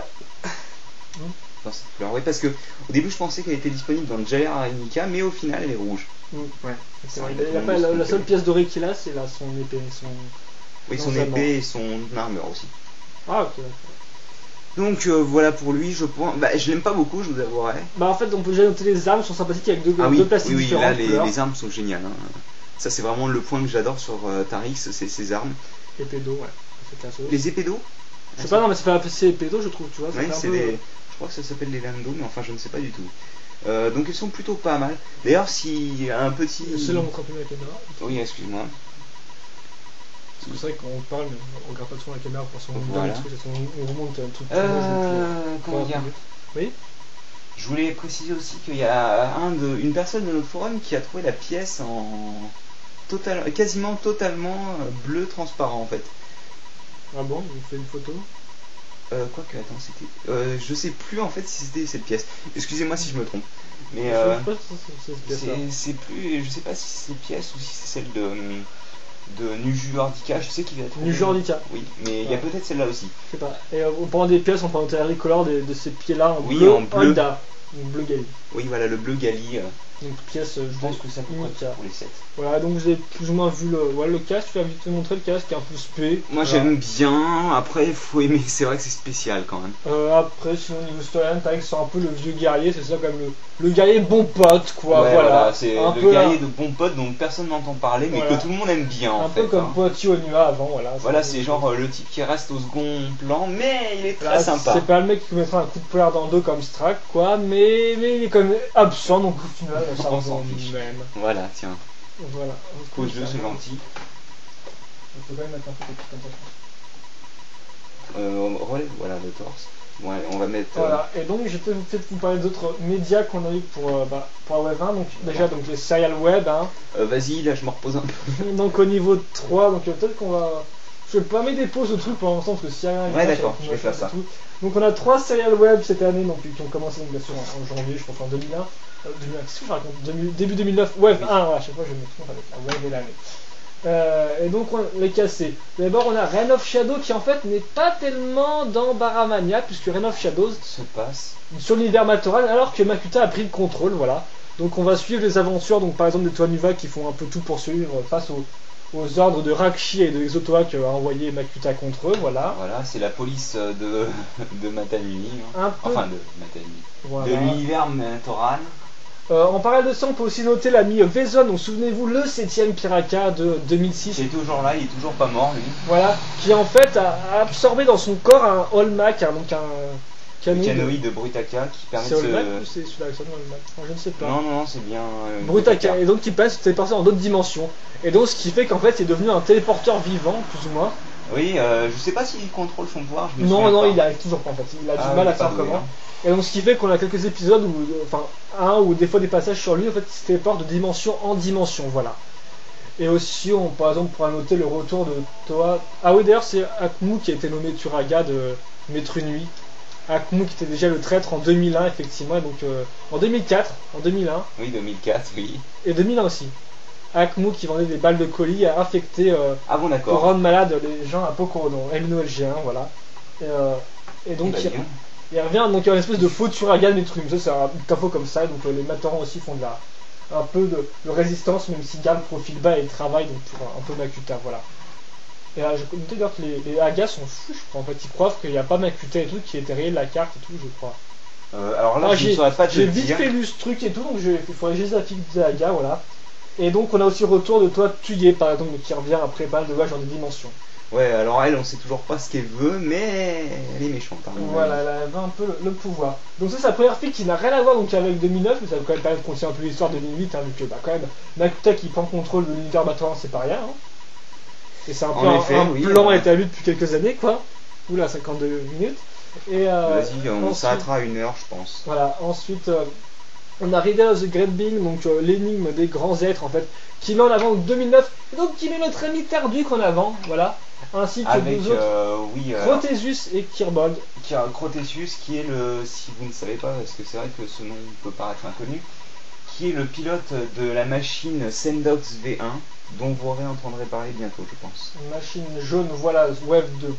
Dans cette couleur, oui, parce que au début je pensais qu'elle était disponible dans le Jair Inika, mais au final elle est rouge. Ouais, c'est vrai. Il a pas la seule pièce dorée qu'il a, c'est là son épée. Oui, son épée et son armure aussi. Ah, ok. Donc voilà pour lui, je pense. Bah, je l'aime pas beaucoup, je vous avouerai. Bah, en fait, on peut déjà noter les armes sont sympathiques avec deux plastiques différents. Oui, là les armes sont géniales. Hein. Ça, c'est vraiment le point que j'adore sur Tarix, c'est ses armes. Épée d'eau, ouais. Les épées d'eau? Je sais pas, non, mais ça fait appeler épée d'eau, je trouve, tu vois. Oui, c'est des. Je crois que ça s'appelle les lames d'eau, mais enfin, je ne sais pas du tout. Donc elles sont plutôt pas mal. D'ailleurs, si un petit. C'est là où on montre un peu la caméra. Oui, excuse-moi. C'est vrai qu'on parle, mais on regarde pas trop la caméra pour s'en voilà. On remonte un truc. Comment dire? Oui. Je voulais préciser aussi qu'il y a une personne de notre forum qui a trouvé la pièce en quasiment totalement bleu transparent en fait. Ah bon, il fait une photo? Quoique, attends, c'était. Je sais plus en fait si c'était cette pièce. Excusez-moi si je me trompe. Mais c'est plus. Je sais pas si c'est cette pièce ou si c'est celle de Nuju Hordika. Je sais qu'il va être. Nuju Hordika. Oui, mais il y a peut-être celle-là aussi. Je sais pas. Et on prend des pièces, on prend un recolor de ces pieds-là en oui, bleu. En bleu. Honda. Bleu Gali. Oui, voilà, le bleu Gali. Donc pièce, Je pense que ça peut Inika. pour les 7. Voilà, donc vous avez plus ou moins vu le casque, tu vas vite te montrer le casque qui est un peu spé. Moi Voilà. j'aime bien, après il faut aimer, c'est vrai que c'est spécial quand même. Après, sinon, au niveau storyline, t'as que c'est un peu le vieux guerrier, c'est ça, comme le guerrier bon pote, quoi. Ouais, voilà, c'est un le peu guerrier de bon pote dont personne n'entend parler, mais Voilà. que tout le monde aime bien en un fait. peu comme hein. Poitiers au Nua avant, voilà. Voilà, c'est genre le type qui reste au second plan, mais il est très Là, sympa. C'est pas le mec qui mettra un coup de poignard dans le dos comme Strack, quoi, mais il est quand même absent, donc au final, ça On s'en revient fiche. même. Voilà, tiens, Voilà. pause jeu, c'est gentil. On peut quand même mettre un peu de trucs comme ça, je pense. Relève, voilà le torse. Bon, allez, on va mettre. Voilà, et donc je vais peut-être vous parler d'autres médias qu'on a eu pour la Web 1. Donc, déjà, donc, les serial web. Hein. Vas-y, là je me repose un peu. Donc, au niveau 3, donc peut-être qu'on va. Je vais pas mettre des pauses au truc pour l'instant parce que serial. Ouais, d'accord, je vais faire ça. Donc, on a 3 serial web cette année donc, qui ont commencé donc, bien sûr en janvier, je pense en 2001. 2001, qu'est-ce que je raconte Début 2009, Web 1, voilà, à chaque fois je me trompe avec la Web et l'année. Et donc on les cassé. D'abord on a Reign of Shadow qui en fait n'est pas tellement dans Baramania puisque Reign of Shadows Se passe. sur l'univers Matoran alors que Makuta a pris le contrôle, voilà. Donc on va suivre les aventures donc par exemple des Toanuva qui font un peu tout pour survivre face aux ordres de Rakshi et de Exotoa qu'a envoyé Makuta contre eux, voilà. Voilà, c'est la police de Matanui. Hein. Un peu. Enfin de Matanui. Voilà. De l'univers Matoran. En parallèle de ça, on peut aussi noter l'ami Vezon, donc souvenez-vous, le 7ème Piraka de 2006. Qui est toujours là, il est toujours pas mort lui. Voilà, qui en fait a absorbé dans son corps un Olmac, hein, donc un Le canoïde de Brutaka qui permet C'est de Olmac se. ou c'est celui-là avec son nom, Olmac? Je ne sais pas. Non, c'est bien. Brutaka, et donc qui permet de se téléporter dans d'autres dimensions. Et donc ce qui fait qu'en fait, c'est devenu un téléporteur vivant, plus ou moins. Oui, je sais pas s'il contrôle son pouvoir. Je me Non, souviens non, pas. il arrive toujours pas en fait. Il a Ah, du mal il à est pas savoir doué, comment. hein. Et donc ce qui fait qu'on a quelques épisodes où, enfin, un ou des fois des passages sur lui, en fait, il se téléporte de dimension en dimension, voilà. Et aussi, par exemple, on pourra noter le retour de Toa. Ah oui, d'ailleurs, c'est Akmu qui a été nommé Turaga de Maître Nuit. Akmu qui était déjà le traître en 2001, effectivement, et donc en 2004, en 2001, Oui, 2004, oui. et 2001 aussi. Akmu qui vendait des balles de colis a infecté Ah bon, pour d'accord. rendre malade les gens à Pokorono, MNOLG1, voilà. Et donc, Bah, bien. il revient donc il y a une espèce de faux Turaga de Maître Nuit. Ça, c'est une info comme ça, donc les Matorans aussi font un peu de résistance, même s'ils gardent le profil bas et travaillent donc pour un peu Makuta, voilà. Et là, je notais d'ailleurs que les Hagas sont fous, je crois. En fait, ils croient qu'il n'y a pas Makuta et tout, qui est derrière la carte et tout, je crois. Alors là, je ne saurais pas te J'ai le vite dire. fait lu ce truc et tout, donc il faudrait juste la fiche des Hagas, voilà. Et donc, on a aussi le retour de toi Tuyé, par exemple, qui revient après pas mal de voyages dans des dimensions. Ouais, alors elle, on sait toujours pas ce qu'elle veut, mais elle est méchante. Hein, Voilà, elle avait un peu le pouvoir. Donc ça, c'est la première fille qui n'a rien à voir donc, avec 2009, mais ça va quand même permettre de continuer un peu l'histoire de 2008, hein, vu que bah, quand même, Makuta qui prend contrôle de l'univers Matoran, c'est pas rien. Hein. Et c'est un peu En effet, un oui, plan établi depuis quelques années, quoi. Oula, 52 minutes. Et Vas-y, on ensuite- s'arrêtera à 1 heure, je pense. Voilà, ensuite, on a Riddle of the Great Being, donc l'énigme des grands êtres, en fait, qui met en avant 2009, et donc qui met notre ami Tarduc en avant, voilà, ainsi que Avec, deux autres, oui, Crotésus et Kirbold. Crotesius, qui est le, si vous ne savez pas, parce que c'est vrai que ce nom peut paraître inconnu, qui est le pilote de la machine Sendox V1, dont vous entendrez parler bientôt, je pense. Machine jaune, voilà, Web 2.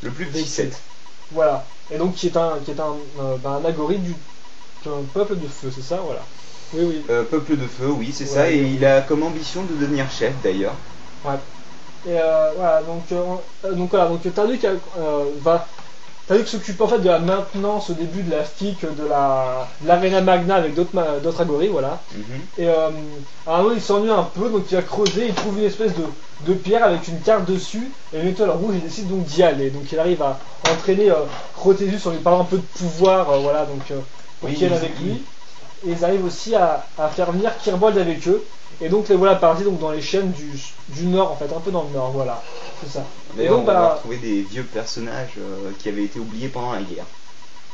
Le plus petit V7. set. Voilà. Et donc qui est un agorite d'un peuple de feu, c'est ça, voilà. Oui, oui. Peuple de feu, oui, c'est Ouais, ça, et oui. il a comme ambition de devenir chef d'ailleurs. Ouais. Et voilà, donc voilà, donc Tarduc Tarduc s'occupe en fait de la maintenance au début de la FIC, de l'Arena Magna avec d'autres agoris, voilà. Mhm. Et à un moment il s'ennuie un peu, donc il va creuser, il trouve une espèce de pierre avec une carte dessus, et une étoile rouge, il décide donc d'y aller. Donc il arrive à entraîner Crotésus en lui parlant un peu de pouvoir, voilà, donc pour Oui, qu'il aille avec lui. Et ils arrivent aussi à faire venir Kirbold avec eux. Et donc les voilà partis donc, dans les chaînes du nord, en fait, un peu dans le nord, voilà, c'est ça. Et D'ailleurs, donc on va bah, retrouver des vieux personnages qui avaient été oubliés pendant la guerre.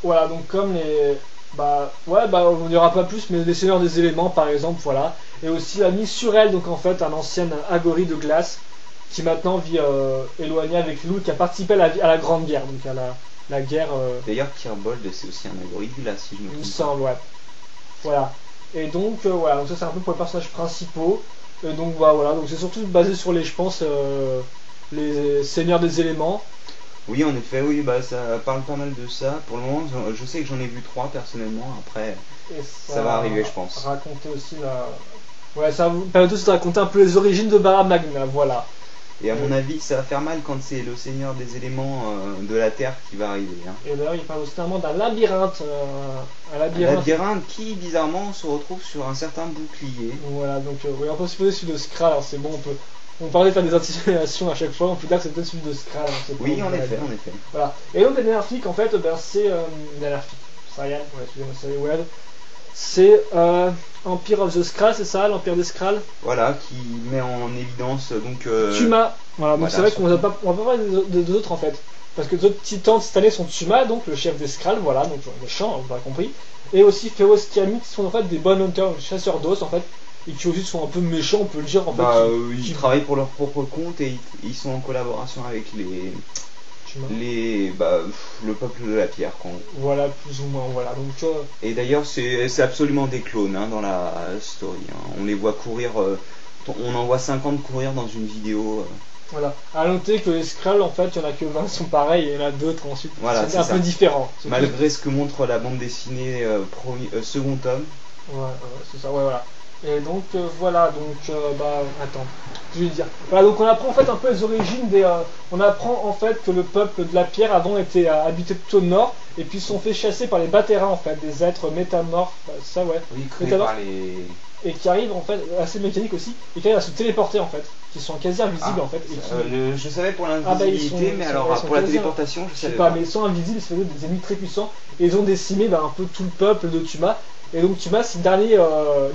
voilà, donc comme les. On n'y aura pas plus, mais les seigneurs des éléments par exemple, voilà. Et aussi l'ami Surel, donc en fait un ancien agori de glace, qui maintenant vit éloigné avec Lou, qui a participé à la Grande Guerre, donc à la guerre. D'ailleurs, Kirbold, c'est aussi un agoride là, si je me Il me trompe. semble, ouais. Voilà. Et donc, voilà, donc ça c'est un peu pour les personnages principaux. Et donc, voilà, donc c'est surtout basé sur je pense, les seigneurs des éléments. Oui, en effet, oui, bah ça parle pas mal de ça. Pour le moment, je sais que j'en ai vu 3 personnellement. Après, Et ça va arriver, je pense. Raconter aussi la... Ouais, ça vous permet aussi de raconter un peu les origines de Bara Magna, voilà. Et à mon avis, ça va faire mal quand c'est le seigneur des éléments de la Terre qui va arriver. Hein. Et d'ailleurs, il parle aussi d'un labyrinthe. Un labyrinthe qui, bizarrement, se retrouve sur un certain bouclier. Voilà, donc oui, on peut se poser celui de Skral, alors c'est bon, on parlait de faire des insinuations à chaque fois, on peut dire que c'est peut-être celui de Skral. Oui, en effet. Voilà. Et donc, la dernière flic, en fait, ben, c'est... dernière flic, Sarian, ouais, excusez-moi, c'est Web. C'est Empire of the Skrull, c'est ça, l'Empire des Skrulls. Voilà, qui met en évidence donc Tuma. Voilà, donc c'est vrai qu'on va pas parler des autres en fait. Parce que les autres titans de cette année sont Tuma, donc le chef des Skrulls, voilà, donc méchant, vous l'avez compris. Et aussi Feroz Kiami, qui sont en fait des bonnes hunters, chasseurs d'os en fait. Et qui aussi sont un peu méchants, on peut le dire en fait. Ils travaillent pour leur propre compte et ils sont en collaboration avec le peuple de la pierre quoi. Voilà, plus ou moins, voilà. Donc, et d'ailleurs c'est absolument des clones hein, dans la story. Hein. On les voit courir, on en voit 50 courir dans une vidéo. Voilà. À noter que les Skrulls en fait, il y en a que 20 qui sont pareils et il y en a d'autres ensuite. Voilà, c'est un peu différent. Malgré ce que montre la bande dessinée second tome. Ouais, c'est ça, ouais, voilà. Et donc voilà, donc attends, je vais dire. Voilà, donc on apprend en fait un peu les origines des. On apprend en fait que le peuple de la pierre avant était habité plutôt au nord, et puis ils se sont fait chasser par les Batera en fait, des êtres métamorphes, ça ouais. Oui, créés par les. Et qui arrivent en fait, assez mécaniques aussi, et qui arrivent à se téléporter en fait, qui sont quasi invisibles en fait. Et qui... je savais pour l'invisibilité, mais alors pour la téléportation, je savais pas. Mais ils sont invisibles, c'est des ennemis très puissants, et ils ont décimé un peu tout le peuple de Tuma. Et donc Tuma, c'est le dernier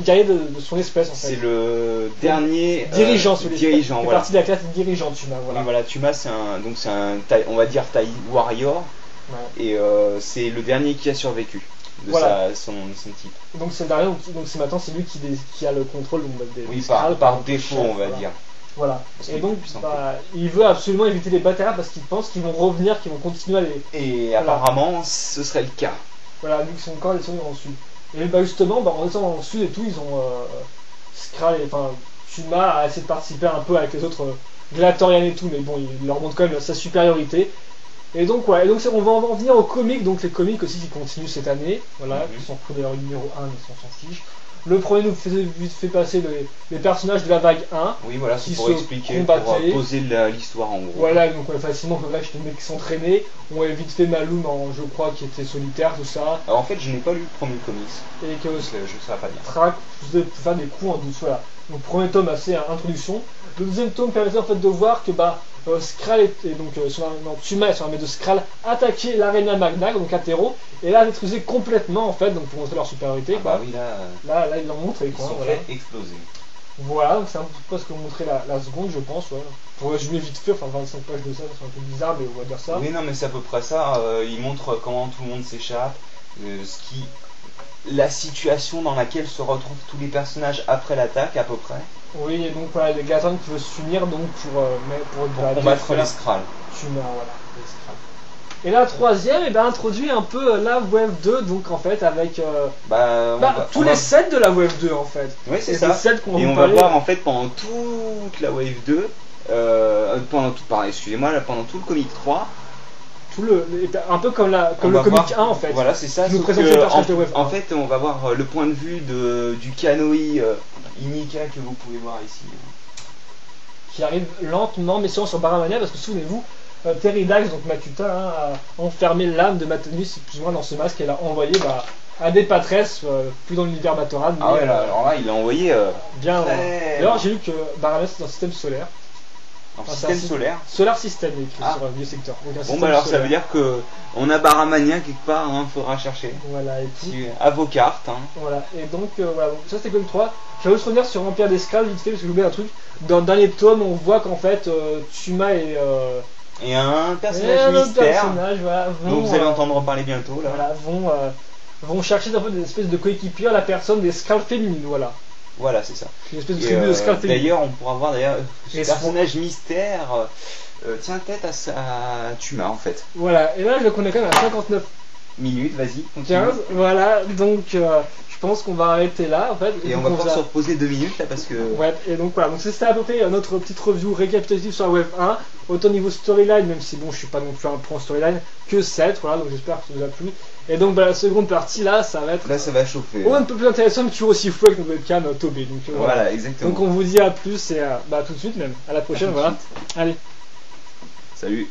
guerrier de son espèce en fait. C'est le dernier dirigeant, voilà. Il fait voilà. partie de la classe dirigeant Tuma. Voilà. Oui, voilà, Tuma, c'est un on va dire taille warrior, ouais. Et c'est le dernier qui a survécu de voilà. son type. Donc c'est le dernier, donc c'est maintenant c'est lui qui a le contrôle des oui, par défaut, on va dire. Voilà. Et donc, il veut absolument éviter les Batera parce qu'il pense qu'ils vont revenir, qu'ils vont continuer à les. Et voilà. Apparemment, ce serait le cas. Voilà, vu qu'ils sont encore descendus dans le sud. Et justement, en étant dans le sud et tout, ils ont Skrull, enfin Tuma a essayé de participer un peu avec les autres Glatorian et tout, mais bon, il leur montre quand même sa supériorité. Et donc voilà, on va en venir aux comics, donc les comics aussi qui continuent cette année, voilà, qui sont pris d'ailleurs numéro 1, mais on s'en fiche. Le premier nous fait passer les personnages de la vague 1. Oui, voilà, c'est pour expliquer, pour poser l'histoire en gros. Voilà, donc facilement, là, les mecs qui s'entraînaient, on a vite fait Malum, je crois, qui était solitaire, tout ça. Alors en fait, je n'ai pas lu le premier comics. Et que je ne saurais pas dire. Track, vous allez faire des coups en douce, voilà. Donc premier tome, assez introduction. Le deuxième tome permettait en fait de voir que Skrull et donc Tuma et son armée de Skrull attaquaient l'Arena Magna, donc Atero, et là détruisaient complètement en fait, donc pour montrer leur supériorité. Bah oui, là ils l'ont montré quoi. Ils sont fait exploser. Voilà, donc c'est un peu ce que montrait la seconde, je pense. Ouais. Pour résumer vite fait, enfin 25 pages de ça, c'est un peu bizarre, mais on va dire ça. Oui, non, mais c'est à peu près ça. Il montre comment tout le monde s'échappe, la situation dans laquelle se retrouvent tous les personnages après l'attaque, à peu près. Oui, et donc voilà, les Gazans qui veulent s'unir donc pour combattre les Skrulls. Tuma, voilà, les Skrulls. Et la troisième, introduit un peu la Wave 2, donc en fait avec tous les sets de la Wave 2 en fait. Oui, c'est ça. Et on va voir en fait pendant toute la Wave 2, pendant tout le comic 3. Un peu comme le comic 1 en fait. Voilà, c'est ça. En fait, on va voir le point de vue du Kanoi Inika que vous pouvez voir ici. Qui arrive lentement mais sûrement sur Baramania parce que souvenez-vous, Terry Dax, donc Matuta, a enfermé l'âme de Matenus plus ou moins dans ce masque et l'a envoyé à des patresses, plus dans l'univers Matoran. Ah ouais, alors là, il l'a envoyé bien. D'ailleurs, j'ai lu que Baramania c'est un système solaire. Un système solaire. Solar System écrit sur Vieux Secteur. Bon bah alors ça veut dire que on a Baramania quelque part, faudra chercher. Voilà, et tout. À vos cartes. Voilà, et donc voilà, ça c'était comme 3. Je vais juste revenir sur Empire des Skrulls vite fait parce que j'ai oublié un truc. Dans le dernier tome, on voit qu'en fait Tuma et un personnage mystère. Voilà, dont vous allez entendre parler bientôt là. Voilà, vont chercher un peu des espèces de coéquipiers à la personne des Skrulls féminines, voilà. Voilà, c'est ça. Une espèce de tribu de Skrulls féminines. D'ailleurs, on pourra voir ce personnage mystère tient tête à Tuma en fait. Voilà, et là je le connais quand même à 59 minutes, vas-y, continue. 15, voilà, donc je pense qu'on va arrêter là en fait. Et on va pouvoir se reposer 2 minutes là parce que. Ouais, et donc voilà, donc c'était à peu près notre petite review récapitulative sur la Wave 1. Autant niveau storyline, même si bon, je suis pas non plus un pro en storyline, que 7, voilà, donc j'espère que ça vous a plu. Et donc la seconde partie là, ça va être... Là ça va chauffer. Un peu plus intéressant, mais toujours aussi fou avec notre webcam Tobé. Donc voilà, exactement. Donc on vous dit à plus et tout de suite même. À la prochaine, voilà. Allez. Salut.